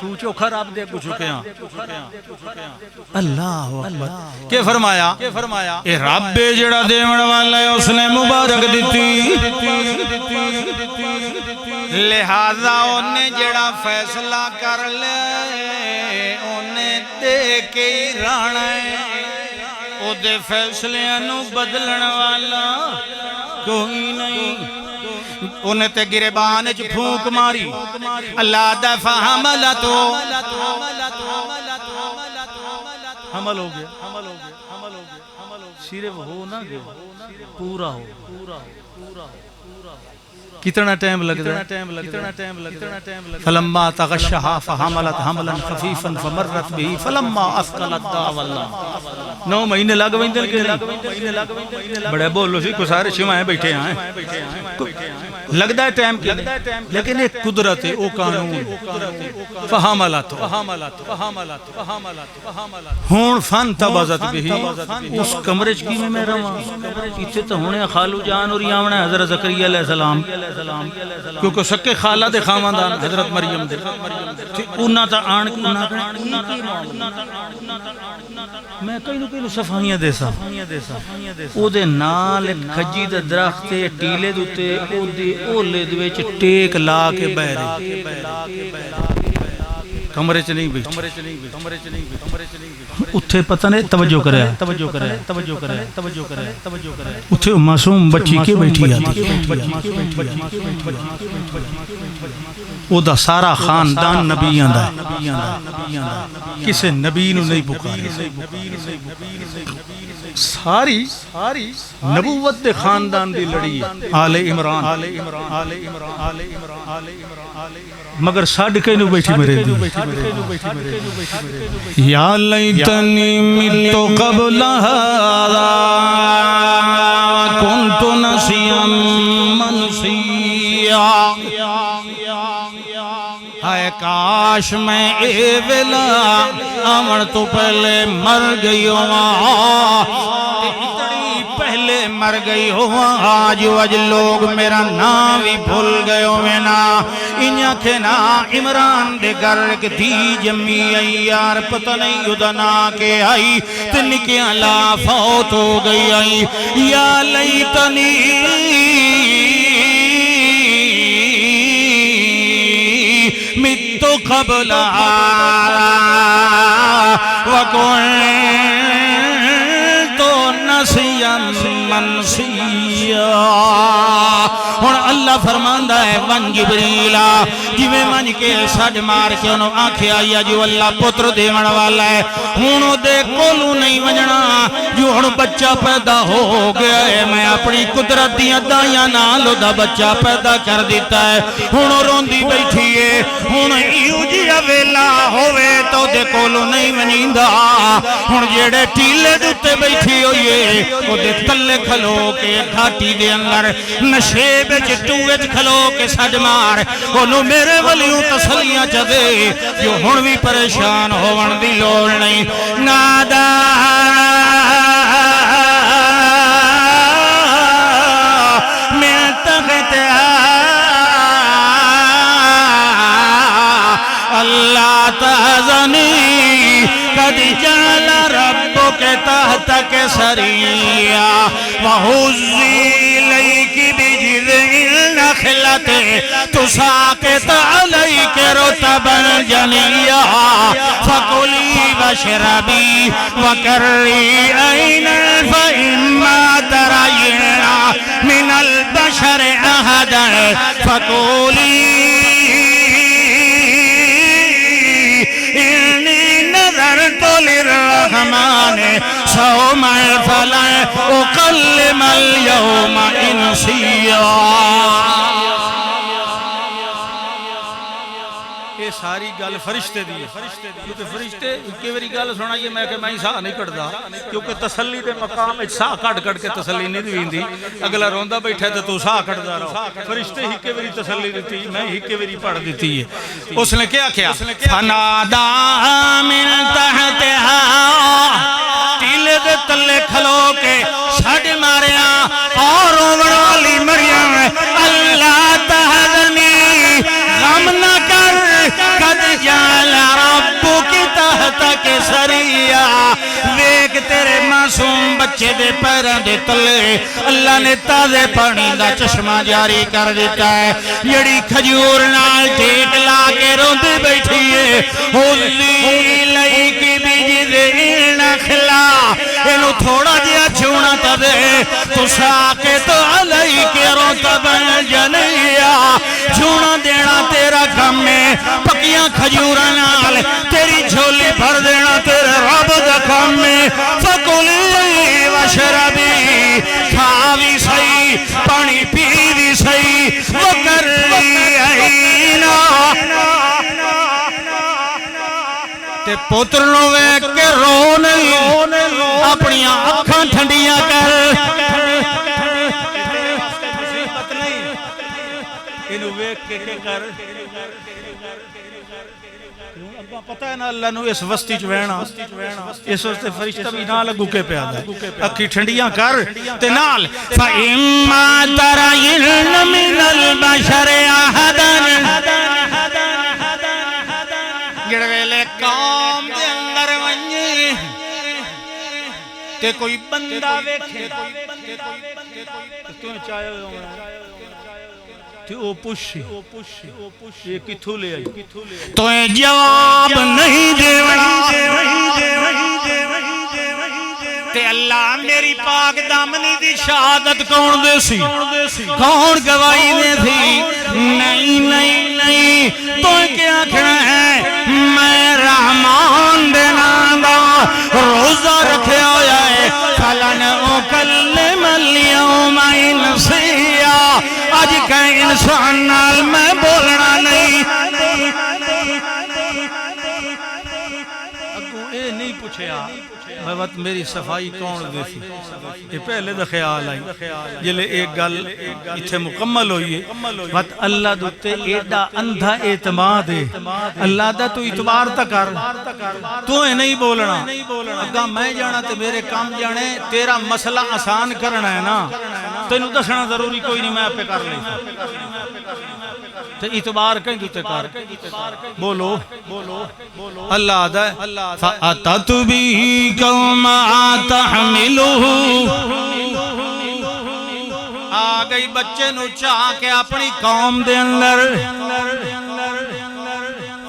تو چوکھا رب دے کچھ کیا اللہ اکبر کہ فرمایا اے رب جڑا دیون والا ہے اس نے مبارک دیتی لہذا انہیں جڑا فیصلہ کر لے انہیں دے کے ہی رانا ہے او دے فیصلے انو بدلن والا کوئی نہیں انہیں تے گریبان چ پھونک ماری اللہ دا فحملتو حمل ہو گیا صرف ہو نہ گیا پورا ہو کتنا ٹائم لگتا ہے فلما تغشها فحملت حملا خفيفا فمرت به فلما اثقلت دعوا الله 9 مہینے لگ ویندے کہ نہیں بڑے بولو سی کو سارے شمائیں بیٹھے ہیں لگتا ہے ٹائم لیکن ایک قدرت ہے او قانون فحملت ہون فانتبذت به اس کمرے چ کی میں رہواں ایتھے تو ہونے خالو جان اور یاونا حضرت زکریا علیہ السلام کیونکہ سکے خالہ دے خاندان حضرت مریم دے انہاں تا آن میں کئی صفائیاں دے سا او دے نال کھجی دے درخت تے ٹیلے دوتے او دے اولے دے وچ ٹیک لا کے بہ رہی کمرے چ نہیں بیٹھی اتھے پتہ نہیں توجہ کرے اتھے معصوم بچی کے بیٹھی آتی او دا سارا خاندان نبیاں دا کسے نبی نو نہیں پکارے ساری نبوت دے خاندان دی لڑی آل عمران مگر ساڑھ کے نو بیٹھی مرے دی یا لیتنی ملتو قبل هذا كنت نسيا منسيا ہائے کاش میں اے ویلا آمن تو پہلے مر گئی ہوا، اتنی پہلے مر گئی ہوا، آج وج لوگ میرا نام بھی بھول گئے ہوئے نا، انہاں کے نا عمران دے گھر ایک دی جمی آئی یار پتہ نہیں ادنا کے آئی تنکیاں لا فوت ہو گئی آئی، یا لیتنی مِتُّ قبل وَكُنْتُ نَسِيًّا مَنْسِيًّا۔ ہن اللہ فرماندا ہے ون جبریلا جویں من کے سڈ مار کے انہوں آنکھے آئی جو اللہ پتر دیون والا ہے، ہن او دے کولوں نہیں ونجنا، جو ہن بچہ پیدا ہو گیا ہے، میں اپنی قدرت دیاں دائیاں نال او دا بچہ پیدا کر دیتا ہے، ہن او روندی بیٹھی ہے، ہن ایو جی ویلا ہوئے تو دے کولوں نہیں ونجیندا، ہن جیڑے ٹیلے دے تے بیٹھی ہوئی ہے او دے تلے کھلو کے گھاٹی دے اندر نشیب چٹوچ کھلو کے سڈ مار انہوں میرے ولیوں تسلیاں چدے جو ہن بھی پریشان ہون دی لوڑ نہیں، نادا میں تخت اللہ تحزنی قد جعل ربک تحتک سریا وحزی الیک بجذع النخلة تساقط علیک رطبا جنیا فکلی واشربی وقرری عینا فإما ترین من البشر احدا فکلی للرحمن صوما فلا أكلم اليوم إنسيا۔ یہ ساری گل فرشتے دی کیونکہ فرشتے ایک باری گل سنائیے میں کہ میں ساہ نہیں کٹدا کیونکہ تسلی دے مقام ساہ کٹ کے تسلی نہیں دیندی، اگلا روندا بیٹھا تے تو ساہ کٹدا رہو، فرشتے ایک باری تسلی دیتی میں ایک باری پڑھ دیتی ہے۔ اس نے کیا کیا فنادا من تحتہا ٹیلے دے تلے کھلو کے سڈ ماریا اور روون والی مریم اللہ تحزنی غم نہ کر قد جعل ربک تحتک سریا، ویک تیرے معصوم بچے دے پیراں دے تلے اللہ نے تازے پانی دا چشمہ جاری کر دیتا ہے، جڑی کھجور نال ٹھیک لا کے روندی بیٹھی ہے حزی الیک بجذع النخلہ، اینو تھوڑا جیا چھونا تا دے تساقط علیک رطبا جنیا، چھونا دینا تیرا کم ہے، پکیاں کھجوراں نال تیری جھولی بھر دینا تیرے رب دا کم ہے، فکلی واشربی کھا بھی صحیح پانی پی بھی صحیح وقرری عینا تے پتر نو ویکھ کے رو نہیں اپنی آنکھاں ٹھنڈیاں کر، انہوں ویکھ کے کر پتہ ہے نا اللہ نو اس وستی چوینا اس وستے فرشتہ بھی نہ لگو کے پہ آدھا اکھی ٹھنڈیاں کر تے نال فَإِمَّا تَرَيِنَّ مِنَ الْبَشَرِ أَحَدًا گڑویلے قوم دے اندر ونجی تے کوئی بندہ ویکھے تو چاہے او پوچھی یہ کتھوں لے آئی تو جواب نہیں دیونا تے اللہ میری پاک دامنی دی شہادت کون دے سی کون گواہی دے سی نہیں تو کیا کھڑا ہے میں رحمان دے نام دا روزہ رکھے ہویا ہے فلن اکلم اليوم انسیا آج کہیں انسان نال میں بولنا نہیں اگو اے نہیں وقت میری صفائی کون دے سی یہ پہلے دا خیال آئی جلے ایک گل اتھے مکمل ہوئی ہے وقت اللہ دوتے ایڈا اندھا اعتماد ہے اللہ دا تو اعتبار تا کر تو ہے نہیں بولنا اگا میں جانا تے میرے کام جانے تیرا مسئلہ آسان کرنا ہے نا تینو دسنا ضروری کوئی نہیں میں پہ کر لیں تے اعتبار کہیں دوتے کر بولو اللہ دا فَأَتَتْ بِهِ قَوْمًا تَحْمِلُهُ آگئی بچے نو چاہ کے اپنی قوم دے اندر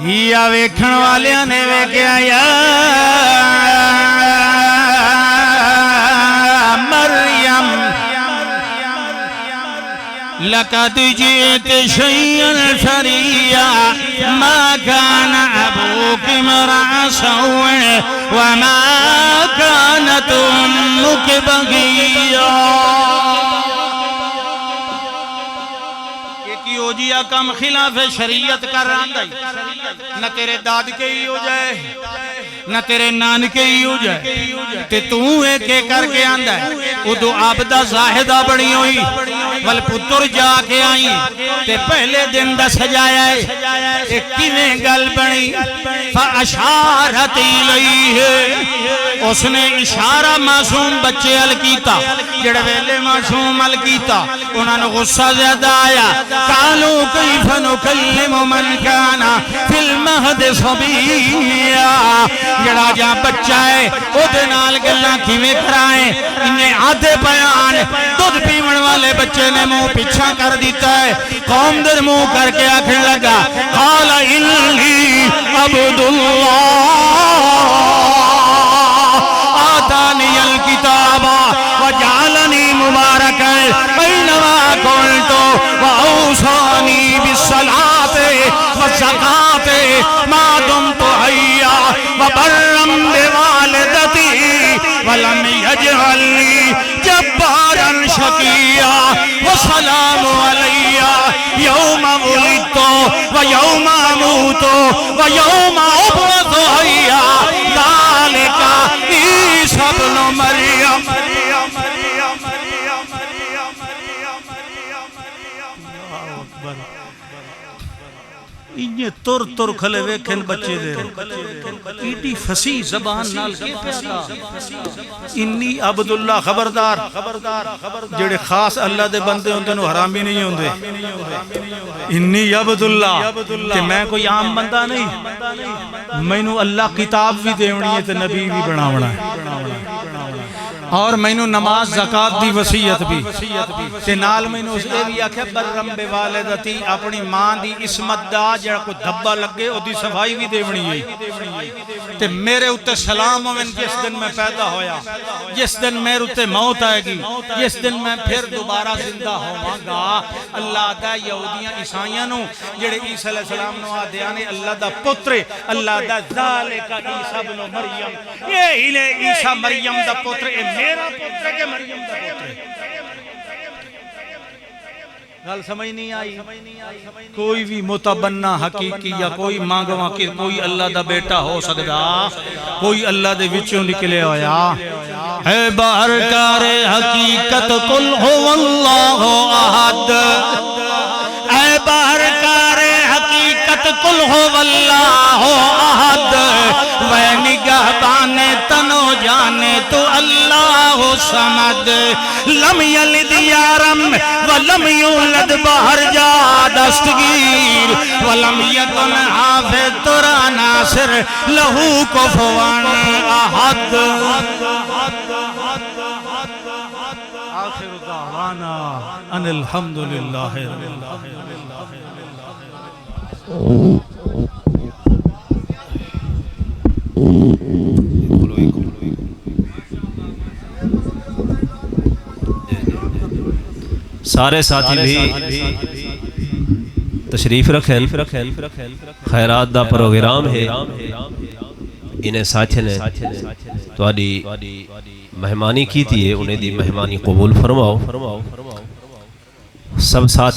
یا ویکھن والے نے ویکھیا یا مریم لقد جئت شيئا فريا ما كان أبوك امرأ سوء وما كانت أمك بغيا جیا کم خلاف شریعت کر رہا نہ تیرے داد کے ہی ہو جائے نہ تیرے نان کے ہی ہو جائے تے تو ایک ایک کر کے آندہ ہے ادو عابدہ زاہدہ بڑی ہوئی والپتر جا کے آئیں تے پہلے دن دا سجایا ہے ایک کیویں گل بڑی فاشارت الیہ اس نے اشارہ معصوم بچے ال کیتا جڑے ویلے معصوم ال کیتا انہاں نے غصہ زیادہ آیا قالوا کیف نکلم من کانا فی المہد صبیا جڑا جا بچہ ہے او دے نال گلاں کیویں کرائیں انہیں آدھے بیان دودھ پیون والے بچے نے منہ پیچھا کر دیتا ہے قوم در منہ کر کے آکھنے لگا قال انی عبد اللہ آتانی الکتاب وجعلنی مبارکا اینما کنت وأوصانی بالصلاة والزکاة ما دمت حیا وبرا بوالدتی ولم یجعلنی جبارا شقیا وسلام علی یوم ولدت ویوم اموت ویوم ابعث حیا ذالک عیسی ابن مریم انہیں تر تر کھلے ویکھن بچے دے ایڈی فصیح زبان نال کے پیادا انی عبداللہ خبردار جڑے خاص اللہ دے بندے ہوندے نو حرامی نہیں ہوندے انی عبداللہ کہ میں کوئی عام بندہ نہیں میں نو اللہ کتاب بھی دیونی ہے تے نبی بھی بناونا ہے اور میں نو نماز زکاة دی وصیت بھی تے نال میں نو اس اے بھی آکھے برم بوالدتی اپنی ماں دی اسمت دا جڑا کو دھبا لگے او دی صفائی بھی دیونی ہے تے میرے اتے سلام ہوئن جس دن میں پیدا ہویا جس دن میرے اتے موت آئے گی جس دن میں پھر دوبارہ زندہ ہوواں گا اللہ دا یہودیاں عیسائیاں نو جڑے عیسیٰ علیہ السلام نو آدھیانے اللہ دا پتر اللہ دا ذالک عیسیٰ ابن مریم یہ ہی لے عیسیٰ مریم دا پتر میرا پتر کے مریم دا پتر گل سمجھ نہیں آئی کوئی بھی متبنہ حقیقی یا کوئی مانگواں کہ کوئی اللہ دا بیٹا ہو سکتا کوئی اللہ دے وچوں نکلے ہویا اے بہرکار حقیقت قل هو اللہ احد اے بہرکار حقیقت قل هو اللہ احد وہ نگہبان تنو جانے تو اللہ سمد لم یلد یارم ولم یولد بہر جا دستگیر ولم یکن حافظ ترا ناصر لہو کفوان احد آخر دعوانا ان الحمدللہ رب سارے ساتھی بھی تشریف رکھیں خیرات دا پروگرام ہے انہیں ساتھی نے تواری مہمانی کی تھی انہیں دی مہمانی قبول فرماؤ سب ساتھ